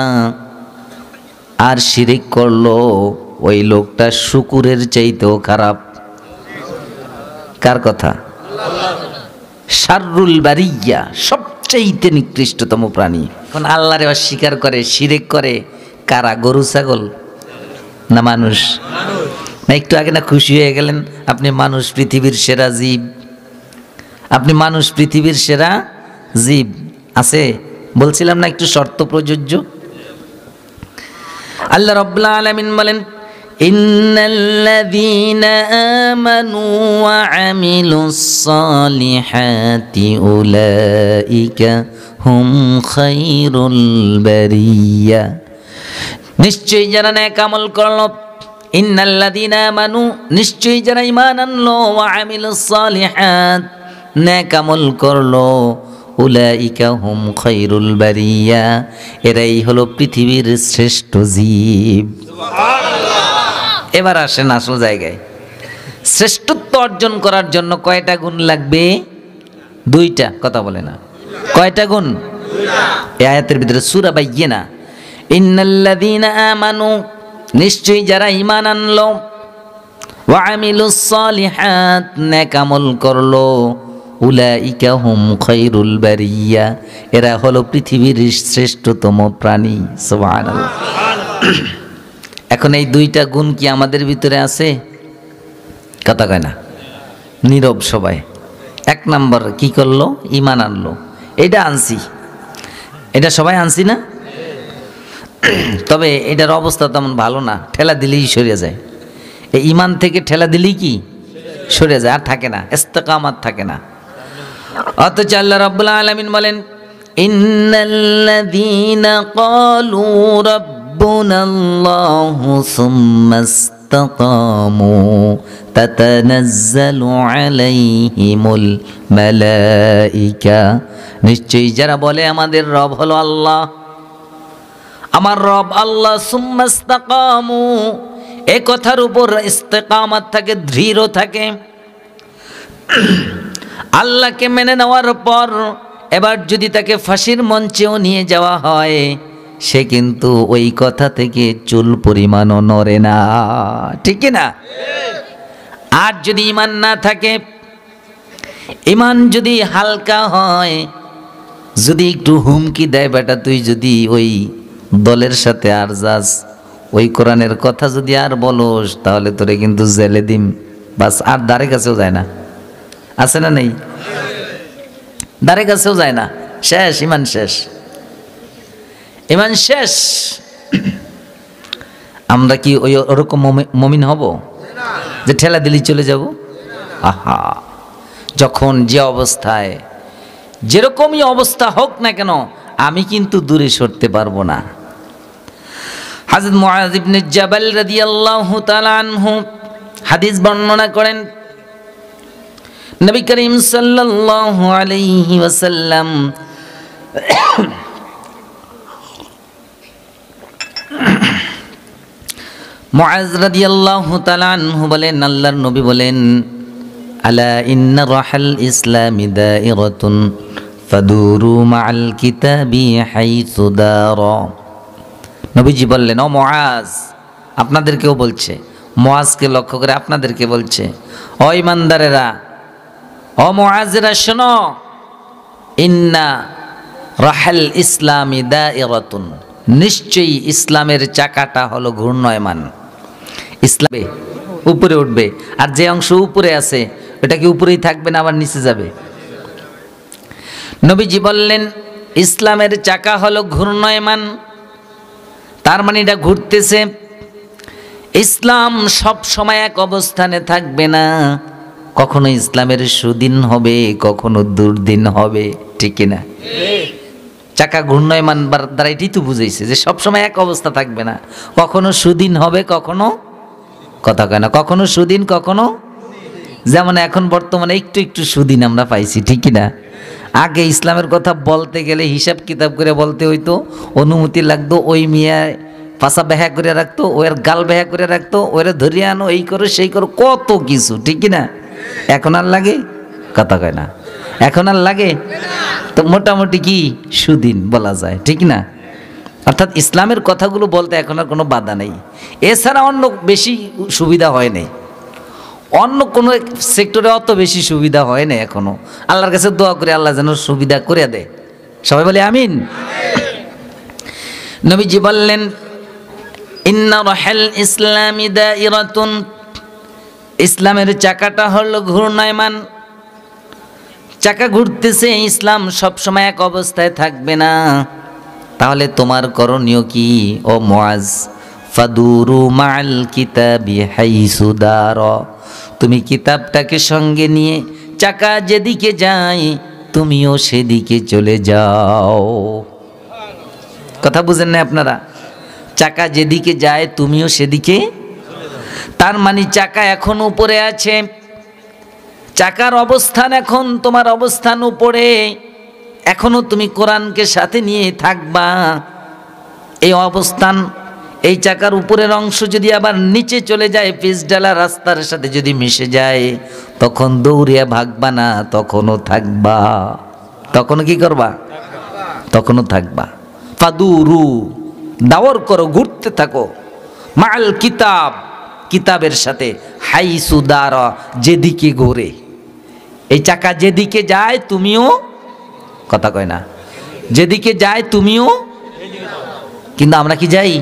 Speaker 1: আর শিরক করলো, ওই লোকটা শুকুরের চাইতেও খারাপ। কার কথা? শাররুল বারিয়া, সবচাইতে নিকৃষ্টতম প্রাণী। এখন আল্লাহরে অস্বীকার করে, শিরক করে কারা? গরু ছাগল না মানুষ? না একটু আগে না খুশি হয়ে গেলেন আপনি মানুষ পৃথিবীর সেরা জীব, আপনি মানুষ পৃথিবীর সেরা জীব। আছে বলছিলাম না একটু শর্ত প্রযোজ্য। আল্লাহ রাব্বুল আলামিন বলেন, ইন্নাল্লাযীনা আমানু ওয়া আমিলুস সালিহাতি উলাইকা হুম খায়রুল বারিয়া। নিশ্চয়ই যারা নেক আমল করলো, ইন্নাল্লাযীনা আমানু, নিশ্চয়ই যারা ঈমান আনলো, ওয়া আমিলুস সালিহাত, নেক আমল করলো, উলাইকা হুম খায়রুল বারিয়া, এরাই হলো পৃথিবীর শ্রেষ্ঠ জীব। সুবহানাল্লাহ। এবার আসেন আসল জায়গায়। শ্রেষ্ঠত্ব অর্জন করার জন্য কয়টা গুণ লাগবে? দুইটা। কথা বলে না, কয়টা গুণ? এই আয়াতের ভিতরে সূরা বাইয়িনা, ইন্নাল্লাযীনা আমানু, নিশ্চয়ই যারা ঈমান আনলো, ওয়া আমিলুস সালিহাত, নেক আমল করলো, উলাইকা হুম খায়রুল বারিয়া, এরা হলো পৃথিবীর শ্রেষ্ঠতম প্রাণী। সুবহানাল্লাহ। এখন এই দুইটা গুণ কি আমাদের ভিতরে আছে? কথা কয় না, নীরব সবাই। এক নাম্বার কি করলো? ঈমান আনলো। এটা আনছি, এটা সবাই আনছি না? তবে এটার অবস্থা তেমন ভালো না, ঠেলা দিলেই সরে যায়। এই ঈমান থেকে ঠেলা দিলেই কি সরে যায়, আর থাকে না, ইস্তেকামাত থাকে না। অথচ আল্লাহ রাব্বুল আলামিন বলেন, ইন্নাল্লাযীনা ক্বালু রাব্বুনাল্লাহু সুম্মা ইসতাকামু তাতানাজ্জালু আলাইহিমুল মালাইকা, নিশ্চয়ই যারা বলে আমাদের রব হলো আল্লাহ, আমার রব আল্লাহ, সুম্মা ইসতাকামু, এই কথার উপর ইস্তেকামাত থাকে, দৃঢ় থাকে, আল্লাহকে মেনে নেওয়ার পর এবার যদি তাকে ফাঁসির মঞ্চেও নিয়ে যাওয়া হয়, সে কিন্তু ওই কথা থেকে চুল পরিমাণও নড়ে না, ঠিক না? আর যদি ঈমান না থাকে, ঈমান যদি হালকা হয়, যদি একটু হুমকি দেয়, বেটা তুই যদি ওই দলের সাথে আর যাস, ওই কোরআনের কথা যদি আর বলোস, তাহলে তোরে কিন্তু জেলে দিম, বাস, আর দ্বারে কাছেও যায় না। আছে না নেই? দ্বারে কাছেও যায় না, শেষ, ঈমান শেষ, ঈমান শেষ। আমরা কি ওই ওরকম মুমিন হব যে ঠেলা দিলি চলে যাব? আহা, যখন যে অবস্থায়, যেরকমই অবস্থা হোক না কেন, আমি কিন্তু দূরে সরতে পারবো না। হযরত মুআয ইবনে জাবাল রাদিয়াল্লাহু তাআলা আনহু হাদিস বর্ণনা করেন, নবী করিম সাল্লাল্লাহু আলাইহি ওয়াসাল্লাম মুআয রাদিয়াল্লাহু তাআলা আনহু বলেন, আল্লাহর নবী বলেন, আলা ইন্না রাহাল ইসলামি দাইরাতুন ফাদুরু মাআল কিতাবি হাইসু দারা। নবীজি বললেন, ও মুআয, আপনাদেরকেও বলছে, মুআযকে লক্ষ্য করে আপনাদেরকে বলছে, ও ঈমানদারেরা, ও মুআযেরা শোনো, ইন্না রাহাল ইসলামি দাইরাতুন, নিশ্চয়ই ইসলামের চাকাটা হলো ঘূর্ণয়মান। ইসলামে উপরে উঠবে, আর যে অংশ উপরে আছে ওটা কি উপরেই থাকবে না আবার নিচে যাবে? নবীজি বললেন, ইসলামের চাকা হলো ঘূর্ণয়মান, তার মানে এটা ঘুরতেছে। ইসলাম সব সময় এক অবস্থানে থাকবে না, কখনো ইসলামের সুদিন হবে, কখনো দুর্দিন হবে, ঠিক কিনা? চাকা ঘূর্ণয়মান দ্বারা এটাই তো বুঝাইছে যে সবসময় এক অবস্থা থাকবে না, কখনো সুদিন হবে, কখনো কথা কয় না, কখনো সুদিন কখনো, যেমন এখন বর্তমানে একটু একটু সুদিন আমরা পাইছি, ঠিক না? আগে ইসলামের কথা বলতে গেলে হিসাব কিতাব করে বলতে হইতো, অনুমতি লাগতো, ওই মিয়া পাশা ব্যাহা করে রাখতো, ওর গাল ব্যাহা করে রাখতো, ওরা ধরিয়ে আনো, এই করো সেই করো, কত কিছু, ঠিক না? এখন আর লাগে? কথা কয় না, এখন আর লাগে? তো মোটামুটি কি সুদিন বলা যায়, ঠিক না? অর্থাৎ ইসলামের কথাগুলো বলতে এখন আর কোনো বাধা নেই। এছাড়া অন্য বেশি সুবিধা হয় নাই, অন্য কোনো সেক্টরে অত বেশি সুবিধা হয় না এখনো। আল্লাহর কাছে দোয়া করে আল্লাহ যেন সুবিধা করে দেয়। সবাই বলে আমিন। নবীজি বললেন, ইন্না রাহাল ইসলামি দাইরাতুন, ইসলামের চাকাটা হলো ঘূর্ণায়মান, চাকা ঘুরতেছে, ইসলাম সবসময় এক অবস্থায় থাকবে না। তাহলে তোমার করণীয় কি ও মুআজ? ফাদুরু মাল কিতাবি হাইসু দার, তুমি কিতাবটাকে সঙ্গে নিয়ে চাকা যেদিকে যায় তুমিও সেদিকে চলে যাও। কথা বুঝেন না আপনারা? চাকা যেদিকে যায় তুমিও সেদিকে, তার মানে চাকা এখন উপরে আছে, চাকার অবস্থান এখন তোমার অবস্থান উপরে, এখনো তুমি কোরআনকে সাথে নিয়ে থাকবা। এই অবস্থান, এই চাকার উপরের অংশ যদি আবার নিচে চলে যায়, পিচঢালা রাস্তার সাথে যদি মিশে যায়, তখন দৌড়িয়া ভাগবা না, তখনও থাকবা। তখনও কি করবা? তখনও থাকবা। ফাদুরু, দাওর করো, ঘুরতে থাকো, মাল কিতাব, কিতাবের সাথে, হাইসু দারা, যেদিকে ঘোরে। এই চাকা যেদিকে যায় তুমিও, কথা কয় না, যেদিকে যায় তুমিও। কিন্তু আমরা কি যাই?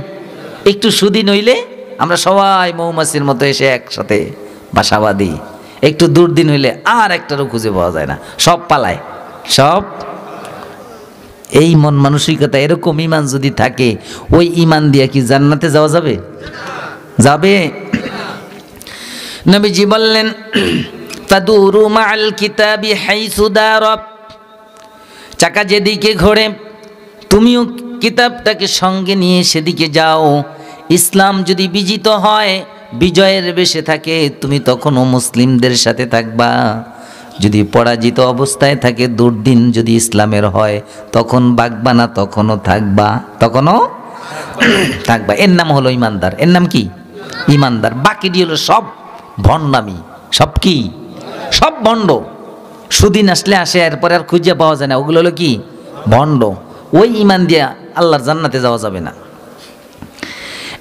Speaker 1: একটু সুদিন হইলে আমরা সবাই মৌমাছির মতো এসে একসাথে বাসা বাঁধি, একটু দুর্দিন হইলে আর একটারও খুঁজে পাওয়া যায় না, সব পালায়, সব। এই মন মানসিকতা, এরকম ইমান যদি থাকে, ওই ইমান দিয়া কি জান্নাতে যাওয়া যাবে? যাবে? নবীজি বললেন, তাদুরু মাল কিতাবি হাইসু দারাব, চাকা যেদিকে ঘোরে তুমিও কিতাবটাকে সঙ্গে নিয়ে সেদিকে যাও। ইসলাম যদি বিজিত হয়, বিজয়ের বেশে থাকে, তুমি তখনও মুসলিমদের সাথে থাকবা। যদি পরাজিত অবস্থায় থাকে, দুর্দিন যদি ইসলামের হয়, তখন বাগবা না, তখনও থাকবা, তখনও থাকবা। এর নাম হলো ইমানদার। এর নাম কি? ইমানদার। বাকিটি হলো সব ভণ্ডামি, সব কি? সব ভণ্ড। সুদিন আসলে আসে, এরপরে আর খুঁজে পাওয়া যায় না, ওগুলো হলো কি? ভণ্ড। ওই ইমান দিয়া আল্লাহর জান্নাতে যাওয়া যাবে না।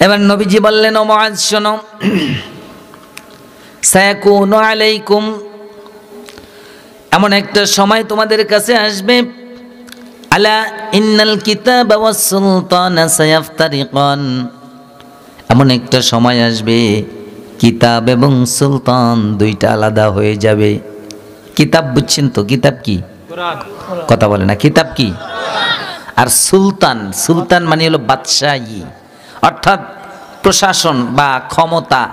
Speaker 1: এবার নবীজি বললেন, ও মুআজ শোনো, সায়াকুনু আলাইকুম, এমন একটা সময় তোমাদের কাছে আসবে, আলা ইন্নাল কিতাব ওয়াস সুলতানা সায়াফতারিকান, এমন একটা সময় আসবে কিতাব এবং সুলতান দুইটা আলাদা হয়ে যাবে। কিতাব বুঝছেন তো? কিতাব কি? কথা বলে না। কিতাব কি? আর সুলতান, সুলতান মানে হলো বাদশাহী, অর্থাৎ প্রশাসন বা ক্ষমতা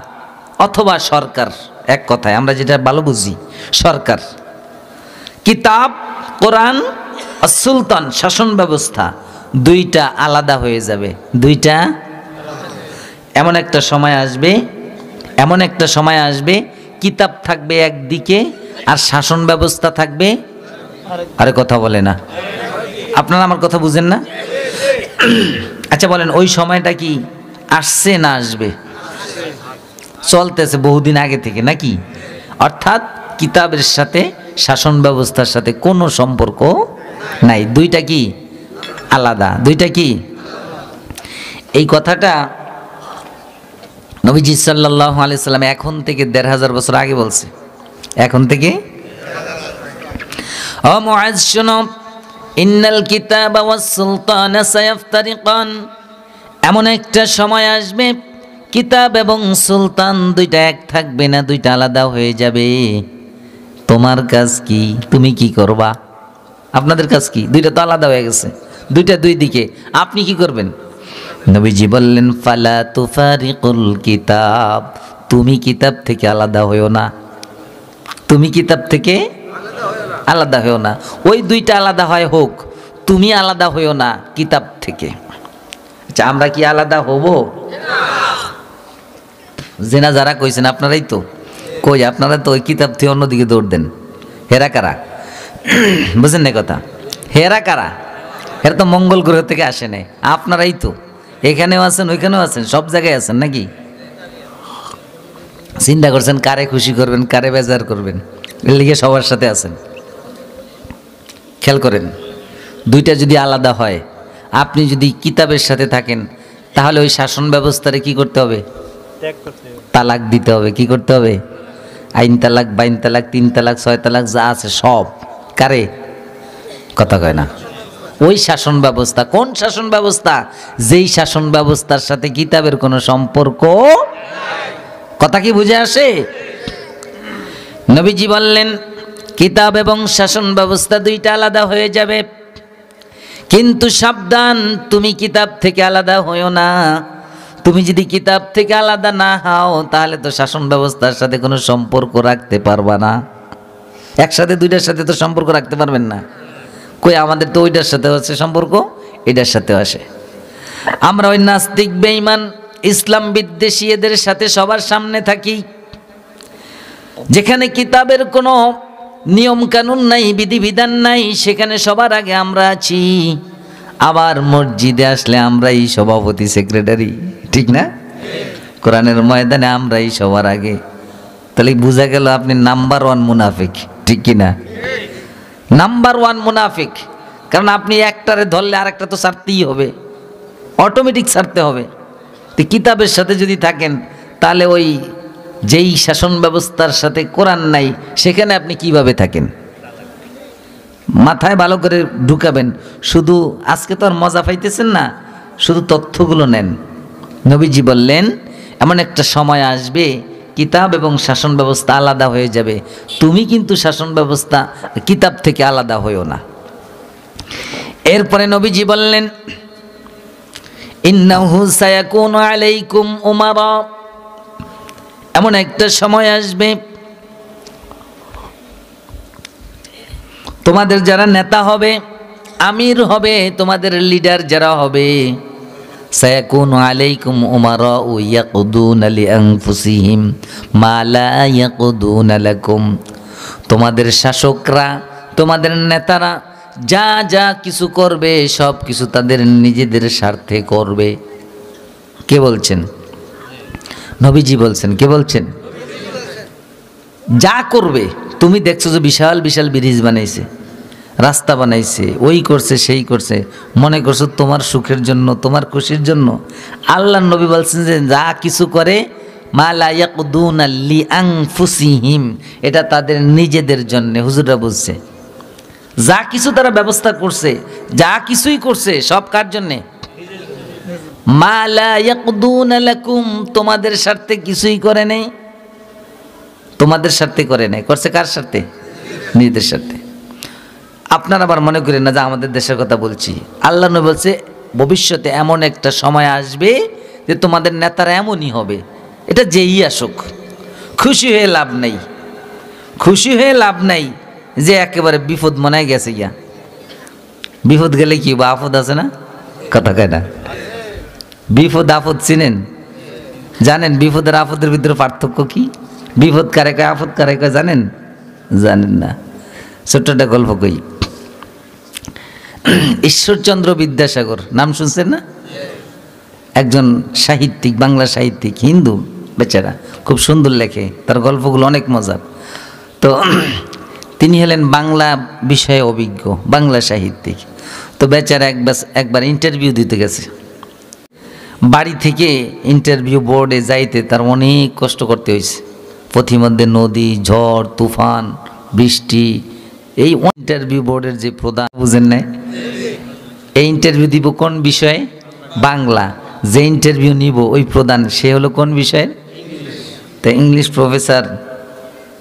Speaker 1: অথবা সরকার। এক কথায় আমরা যেটা ভালো বুঝি, সরকার। কিতাব কোরআন আর সুলতান শাসন ব্যবস্থা দুইটা আলাদা হয়ে যাবে। দুইটা, এমন একটা সময় আসবে, এমন একটা সময় আসবে কিতাব থাকবে একদিকে আর শাসন ব্যবস্থা থাকবে। আরে কথা বলে না, আপনারা আমার কথা বুঝেন না? আচ্ছা বলেন, ওই সময়টা কি আসছে না আসবে? চলতেছে বহুদিন আগে থেকে নাকি? অর্থাৎ কিতাবের সাথে শাসন ব্যবস্থার সাথে কোনো সম্পর্ক নাই, দুইটা কি আলাদা, দুইটা কি। এই কথাটা নবীজি সাল্লাল্লাহু আলাইহি সাল্লাম এখন থেকে ১৫০০ বছর আগে বলছে। এখন থেকে। ও মুআজ শোনো, ইন্নাল কিতাবা ওয়াস সুলতানা সায়াফতারিকান, এমন একটা সময় আসবে কিতাব এবং সুলতান দুইটা এক থাকবে না, দুইটা আলাদা হয়ে যাবে। তোমার কাজ কি? তুমি কি করবা? আপনাদের কাজ কি? দুইটা তো আলাদা হয়ে গেছে, দুইটা দুই দিকে, আপনি কি করবেন? নবীজি বললেন, ফালা তুফারিকুল কিতাব, তুমি কিতাব থেকে আলাদা হইও না, তুমি কিতাব থেকে আলাদা হইও না। ওই দুইটা আলাদা হয় হোক, তুমি আলাদা হইও না কিতাব থেকে। আচ্ছা, আমরা কি আলাদা হব? জেনা যারা কইছেন আপনারাই তো কই, আপনারা তো ওই কিতাব থেকে অন্যদিকে দৌড় দেন। হেরা কারা? বুঝেন না কথা? হেরা কারা? এরা তো মঙ্গল গ্রহ থেকে আসে নাই, আপনারাই তো এখানেও আছেন, ওইখানেও আছেন, সব জায়গায় আছেন নাকি? চিন্তা করছেন কারে খুশি করবেন, কারে বেজার করবেন, এর লিগে সবার সাথে আছেন। খেয়াল করেন, দুইটা যদি আলাদা হয়, আপনি যদি কিতাবের সাথে থাকেন, তাহলে ওই শাসন ব্যবস্থারে কি করতে হবে? তালাক দিতে হবে। কি করতে হবে? আইন তালাক, বাইন তালাক, 3 তালাক, 6 তালাক যা আছে সব। কারে? কথা কয় না। ওই শাসন ব্যবস্থা। কোন শাসন ব্যবস্থা? যেই শাসন ব্যবস্থার সাথে কিতাবের কোনো সম্পর্ক। কথা কি বুঝে আসে? নবীজি বললেন কিতাব এবং শাসন ব্যবস্থা দুইটা আলাদা হয়ে যাবে, কিন্তু সাবধান, তুমি কিতাব থেকে আলাদা হইও না। তুমি যদি কিতাব থেকে আলাদা না হও, তাহলে তো শাসন ব্যবস্থার সাথে কোনো সম্পর্ক রাখতে পারবা না। একসাথে দুইটার সাথে তো সম্পর্ক রাখতে পারবেন না। কই, আমাদের তো ওইটার সাথে আছে সম্পর্ক, এটার সাথেও আসে। আমরা ওই নাস্তিক, বেঈমান, ইসলাম বিদ্বেষী এদের সাথে সবার সামনে থাকি। যেখানে কিতাবের কোনো নিয়ম কানুন নাই, বিধিবিধান নাই, সেখানে সবার আগে আমরা আছি। আবার মসজিদে আসলে আমরাই সভাপতি, সেক্রেটারি, ঠিক না? কোরআনের ময়দানে আমরাই সবার আগে। তাহলে বোঝা গেল আপনি নাম্বার 1 মুনাফিক, ঠিক কিনা? নাম্বার 1 মুনাফিক। কারণ আপনি একটারে ধরলে আরেকটা তো ছাড়তেই হবে, অটোমেটিক ছাড়তে হবে। তো কিতাবের সাথে যদি থাকেন, তাহলে ওই যেই শাসন ব্যবস্থার সাথে কোরআন নাই, সেখানে আপনি কিভাবে থাকেন? মাথায় ভালো করে ঢুকাবেন। শুধু আজকে তো আর মজা পাইতেছেন না, শুধু তথ্যগুলো নেন। নবীজি বললেন এমন একটা সময় আসবে কিতাব এবং শাসন ব্যবস্থা আলাদা হয়ে যাবে, তুমি কিন্তু শাসন ব্যবস্থা কিতাব থেকে আলাদা হইও না। এরপরে নবীজি বললেন ইন্নাহু সায়াকুনু আলাইকুম উমারা, এমন একটা সময় আসবে তোমাদের যারা নেতা হবে, আমির হবে, তোমাদের লিডার যারা হবে, সায়াকুনু আলাইকুম উমারা ইয়াকুদুনা লিআনফুসিহিম মা লা ইয়াকুদুনা লাকুম, তোমাদের শাসকরা, তোমাদের নেতারা যা যা কিছু করবে সব কিছু তাদের নিজেদের স্বার্থে করবে। কে বলছেন? নবীজি বলছেন। কে বলছেন? যা করবে, তুমি দেখছো যে বিশাল বিশাল ব্রিজ বানাইছে, রাস্তা বানাইছে, ওই করছে, সেই করছে, মনে করছো তোমার সুখের জন্য, তোমার খুশির জন্য। আল্লাহর নবী বলছেন যে যা কিছু করে মা লা ইয়াকুদুনা লিআনফুসিহিম, এটা তাদের নিজেদের জন্য। হুজুররা বলছে যা কিছু তারা ব্যবস্থা করছে, যা কিছুই করছে, সব কার জন্যে? মা লা ইয়াকুদুনা লাকুম, তোমাদের স্বার্থে কিছুই করে নেই, তোমাদের স্বার্থে করে নেই, করছে কার স্বার্থে? নিজেদের স্বার্থে। আপনারা আবার মনে করেন না যে আমাদের দেশের কথা বলছি। আল্লাহ নবী বলছে ভবিষ্যতে এমন একটা সময় আসবে যে তোমাদের নেতারা এমনই হবে। এটা যেই আসুক, খুশি হয়ে লাভ নেই, খুশি হয়ে লাভ নাই যে একেবারে বিপদ মনে গেছে গিয়া। বিপদ গেলে কি বা আপদ আছে না? কথা কয় না। বিপদ আপদ চিনেন? জানেন বিপদের আপদের ভিতরে পার্থক্য কি? বিপদ কারে কয়, আপদ কারে কয় জানেন? জানেন না। ছোট্ট একটা গল্প কই। ঈশ্বরচন্দ্র বিদ্যাসাগর নাম শুনছেন না? একজন সাহিত্যিক, বাংলা সাহিত্যিক, হিন্দু বেচারা, খুব সুন্দর লেখে, তার গল্পগুলো অনেক মজার। তো তিনি হলেন বাংলা বিষয়ে অভিজ্ঞ, বাংলা সাহিত্যিক। তো বেচারা একবার ইন্টারভিউ দিতে গেছে। বাড়ি থেকে ইন্টারভিউ বোর্ডে যাইতে তার অনেক কষ্ট করতে হয়েছে। পথিমধ্যে নদী, ঝড়, তুফান, বৃষ্টি। এই ইন্টারভিউ বোর্ডের যে প্রধান, বুঝেন নাই, এই ইন্টারভিউ দিব কোন বিষয়ে? বাংলা। যে ইন্টারভিউ নিব ওই প্রধান, সে হলো কোন বিষয়ের? তো ইংলিশ প্রফেসর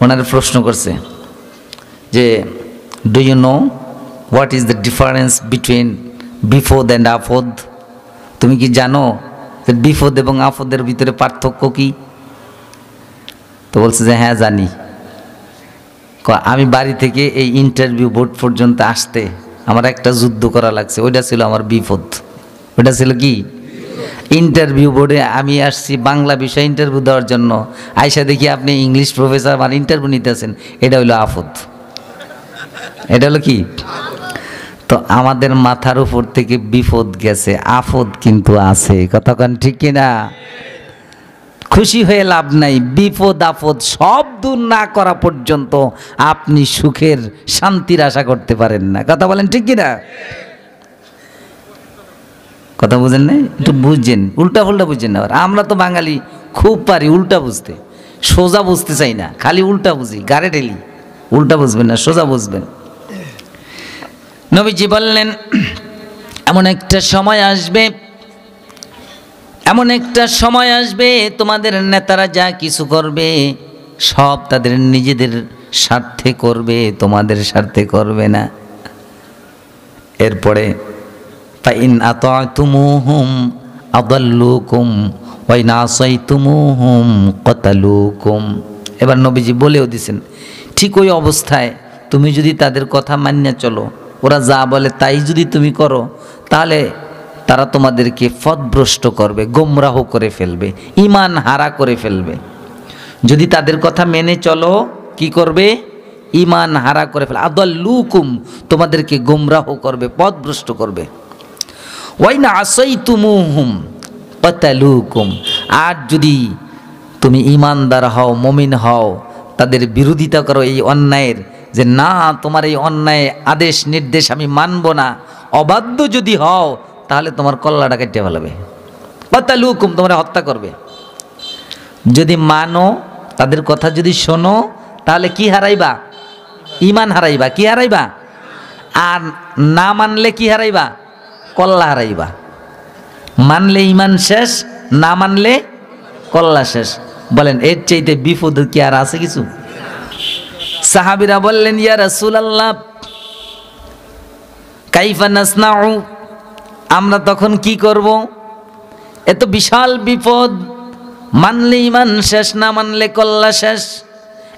Speaker 1: ওনার প্রশ্ন করছে যে do you know what is the difference between বিপদ অ্যান্ড আপদ? তুমি কি জানো যে বিপদ এবং আপদের ভিতরে পার্থক্য কি? তো বলছে যে হ্যাঁ জানি। আমি বাড়ি থেকে এই ইন্টারভিউ বোর্ড পর্যন্ত আসতে আমার একটা যুদ্ধ করা লাগছে, ওইটা ছিল আমার বিপদ। ওইটা ছিল কি? ইন্টারভিউ বোর্ডে আমি আসছি বাংলা বিষয় ইন্টারভিউ দেওয়ার জন্য, আয়সা দেখি আপনি ইংলিশ প্রফেসর আমার ইন্টারভিউ নিতেছেন, এটা হলো আফত। এটা হলো কি? তো আমাদের মাথার উপর থেকে বিপদ গেছে, আফত কিন্তু আছে। কতক্ষণ ঠিক কিনা? খুশি হয়ে লাভ নাই, বিপদ আপদ সব দূর না করা পর্যন্ত আপনি সুখের শান্তির আশা করতে পারেন না। কথা বলেন ঠিক কিনা? কথা বুঝেন না? একটু বুঝছেন, উল্টা ফুল্টা বুঝছেন না। আমরা তো বাঙালি খুব পারি উল্টা বুঝতে, সোজা বুঝতে চাই না, খালি উল্টা বুঝি, গাড়ে ঠেলি। উল্টা বুঝবেন না, সোজা বুঝবেন। নবীজি বললেন এমন একটা সময় আসবে, এমন একটা সময় আসবে তোমাদের নেতারা যা কিছু করবে সব তাদের নিজেদের স্বার্থে করবে, তোমাদের স্বার্থে করবে না। এরপরে ফাইন আতাতুমুহুম আদাল্লুকুম ওয়া ইন আসাইতুমুহুম কাতালুকুম। এবার নবীজি বলেও দিছেন, ঠিক ওই অবস্থায় তুমি যদি তাদের কথা মানিয়ে চলো, ওরা যা বলে তাই যদি তুমি করো, তাহলে তারা তোমাদেরকে পথভ্রষ্ট করবে, গোমরাহ করে ফেলবে, ঈমান হারা করে ফেলবে। যদি তাদের কথা মেনে চলো কি করবে? ঈমান হারা করে ফেলবে। আদাল্লুকুম, তোমাদেরকে গোমরাহ করবে, পথভ্রষ্ট করবে। ওয়াইনা আসাইতুমুহুম কাতালুকুম, আর যদি তুমি ঈমানদার হও, মুমিন হও, তাদের বিরোধিতা করো এই অন্যায়ের, যে না তোমার এই অন্যায় আদেশ নির্দেশ আমি মানব না, অবাধ্য যদি হও, তাহলে তোমার কল্লাটা কেটে ফেলাবে। কাতালুকুম, তোমরা হত্যা করবে। যদি মানো, তাদের কথা যদি শোনো, তাহলে কি হারাইবা? ঈমান হারাইবা। কি হারাইবা? আর না মানলে কি হারাইবা? কল্লা হারাইবা। মানলে ঈমান শেষ, না মানলে কল্লা শেষ। বলেন এর চাইতে বিপদ কি আর আছে কিছু? সাহাবীরা বললেন ইয়া রাসূলুল্লাহ কাইফা নাসনাউ, আমরা তখন কি করব? এত বিশাল বিপদ, মানলে ঈমান শেষ, না মানলে কল্লা শেষ,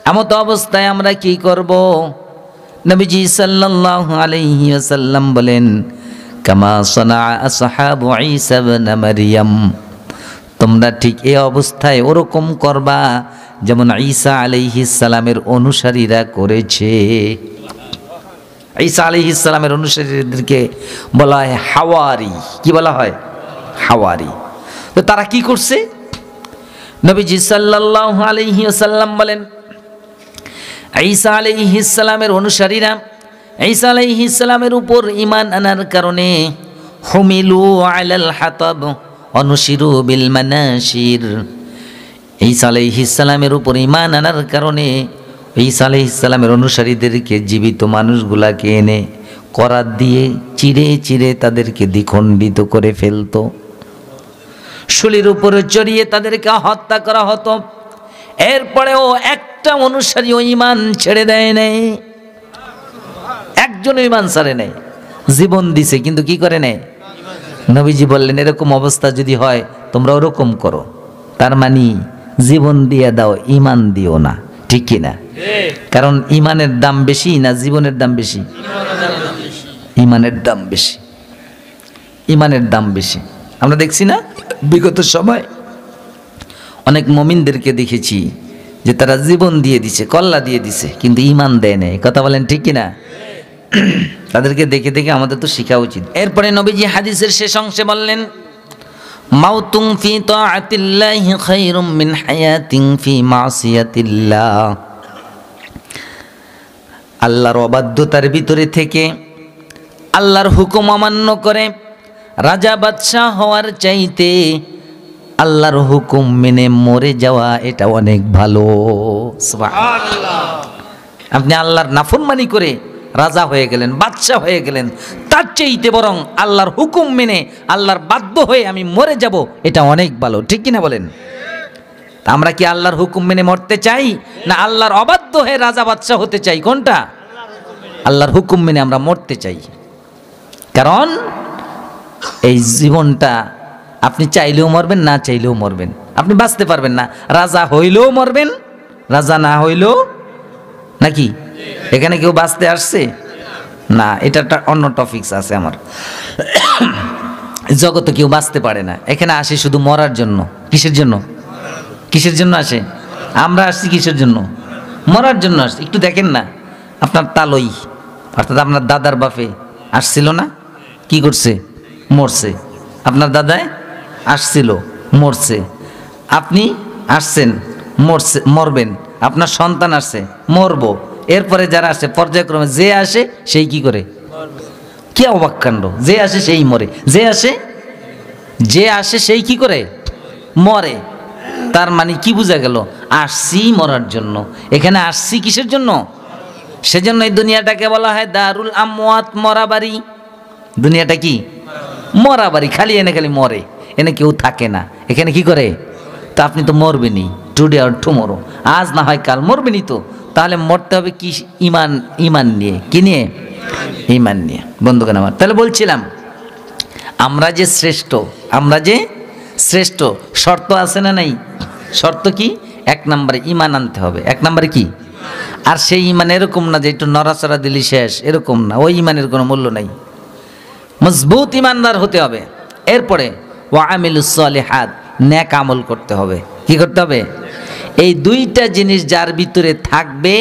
Speaker 1: এমত অবস্থায় আমরা কি করব? নবীজি সাল্লাল্লাহু আলাইহি ওয়াসাল্লাম বলেন কামা সানা আসহাবু ঈসা ইবনে মারইয়াম, তোমরা ঠিক এই অবস্থায় ওরকম করবা যেমন ঈসা আলাইহিস সালামের অনুসারীরা করেছে। ঈসা আলাইহিস সালামের অনুসারীদেরকে বলা হয় হাওয়ারি। কি বলা হয়? হাওয়ারি। তো তারা কি করছে? নবীজি সাল্লাল্লাহু আলাইহি ওয়াসাল্লাম বলেন ঈসা আলাইহিস সালামের অনুসারীরা ঈসা আলাইহিস সালামের উপর ঈমান আনার কারণে হুমিলু আলাল হাতাব অনুশিরু বিল মানাশির, ঈসা আলাইহিস সালামের উপর ঈমান আনার কারণে ঈসা আলাইহিস সালামের অনুসারীদেরকে, জীবিত মানুষগুলাকে এনে করাত দিয়ে চিরে চিরে তাদেরকে দ্বিখণ্ডিত করে ফেলতো, শুলির উপরে চড়িয়ে তাদেরকে হত্যা করা হতো। এরপরেও একটা অনুসারীও ঈমান ছেড়ে দেয় নাই, একজন ঈমান ছাড়ে নাই, জীবন দিছে কিন্তু কি করে নাই? নবীজি বললেন এরকম অবস্থা যদি হয় তোমরা ওরকম করো, তার মানে জীবন দিয়ে দাও, ঈমান দিও না। ঠিক কি না? কারণ ঈমানের দাম বেশি না জীবনের দাম বেশি? ঈমানের দাম বেশি, ঈমানের দাম বেশি। আমরা দেখছি না বিগত সময় অনেক মুমিনদেরকে দেখেছি যে তারা জীবন দিয়ে দিছে, কল্লা দিয়ে দিছে, কিন্তু ঈমান দেয় নাই। কথা বলেন ঠিক কি না? তাদেরকে দেখে দেখে আমাদের তো শেখা উচিত। এরপরে নবীজি হাদিসের শেষ অংশে বললেন মাউতুন ফি তাআতিল্লাহি খায়রুম মিন হায়াতিন ফি মাসিয়াতিল্লাহ, আল্লাহর অবাধ্যতার ভিতরে থেকে আল্লাহর হুকুম অমান্য করে রাজা বাদশাহ হওয়ার চাইতে আল্লাহর হুকুম মেনে মরে যাওয়া এটা অনেক ভালো। সুবহানাল্লাহ। আপনি আল্লাহর নাফরমানি করে রাজা হয়ে গেলেন, বাদশাহ হয়ে গেলেন, তার চাইতে বরং আল্লাহর হুকুম মেনে আল্লাহর বাধ্য হয়ে আমি মরে যাব, এটা অনেক ভালো। ঠিক কিনা বলেন? আমরা কি আল্লাহর হুকুম মেনে মরতে চাই না আল্লাহর অবাধ্য হয়ে রাজা বাদশাহ হতে চাই? কোনটা? আল্লাহর হুকুম মেনে আমরা মরতে চাই। কারণ এই জীবনটা আপনি চাইলেও মরবেন, না চাইলেও মরবেন, আপনি বাঁচতে পারবেন না। রাজা হইলেও মরবেন, রাজা না হইলেও, নাকি এখানে কেউ বাঁচতে আসছে? না, এটা একটা অন্য টপিকস আছে আমার। জগতে কেউ বাঁচতে পারে না, এখানে আসে শুধু মরার জন্য। কিসের জন্য? কিসের জন্য আসে? আমরা আসছি কিসের জন্য? মরার জন্য আসছি। একটু দেখেন না, আপনার তালই অর্থাৎ আপনার দাদার বাপে আসছিল না, কি করছে? মরছে। আপনার দাদায় আসছিল, মরছে। আপনি আসছেন, মরছে, মরবেন। আপনার সন্তান আসছে, মরবো। এরপরে যারা আসে পর্যায়ক্রমে, যে আসে সেই কি করে? কি অবাক কাণ্ড! যে আসে সেই মরে, যে আসে সেই কি করে? মরে। তার মানে কি বোঝা গেল? আসছি মরার জন্য। এখানে আসছি কিসের জন্য? সেজন্য এই দুনিয়াটাকে বলা হয় দারুল আমওয়াত, মরা বাড়ি। দুনিয়াটা কি? মরা বাড়ি। খালি এনে খালি মরে, এনে কেউ থাকে না। এখানে কি করে? তা আপনি তো মরবেনই, টুডে আর টুমোরো। আজ না হয় কাল মরবেনই তো। তাহলে মরতে হবে কি? ইমান নিয়ে। কি নিয়ে? ইমান নিয়ে। বন্ধুগণ আমার, তাহলে বলছিলাম আমরা যে শ্রেষ্ঠ, শর্ত আছে না নাই? শর্ত কি? 1 নম্বরে ইমান আনতে হবে। 1 নম্বরে কি? আর সেই ইমান এরকম না যে একটু নড়াচড়া দিলি শেষ, এরকম না। ওই ইমানের কোনো মূল্য নাই। মজবুত ইমানদার হতে হবে। এরপরে ওয়া আমিলুস সলিহাত, নেক আমল করতে হবে। কি করতে হবে? এই 2টা জিনিস যার ভিতরে থাকবে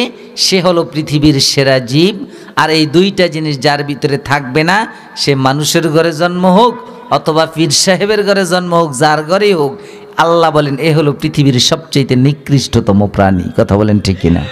Speaker 1: সে হলো পৃথিবীর সেরা জীব। আর এই 2টা জিনিস যার ভিতরে থাকবে না, সে মানুষের ঘরে জন্ম হোক অথবা পীর সাহেবের ঘরে জন্ম হোক, যার ঘরেই হোক, আল্লাহ বলেন এ হলো পৃথিবীর সবচেয়ে নিকৃষ্টতম প্রাণী। কথা বলেন ঠিক কিনা?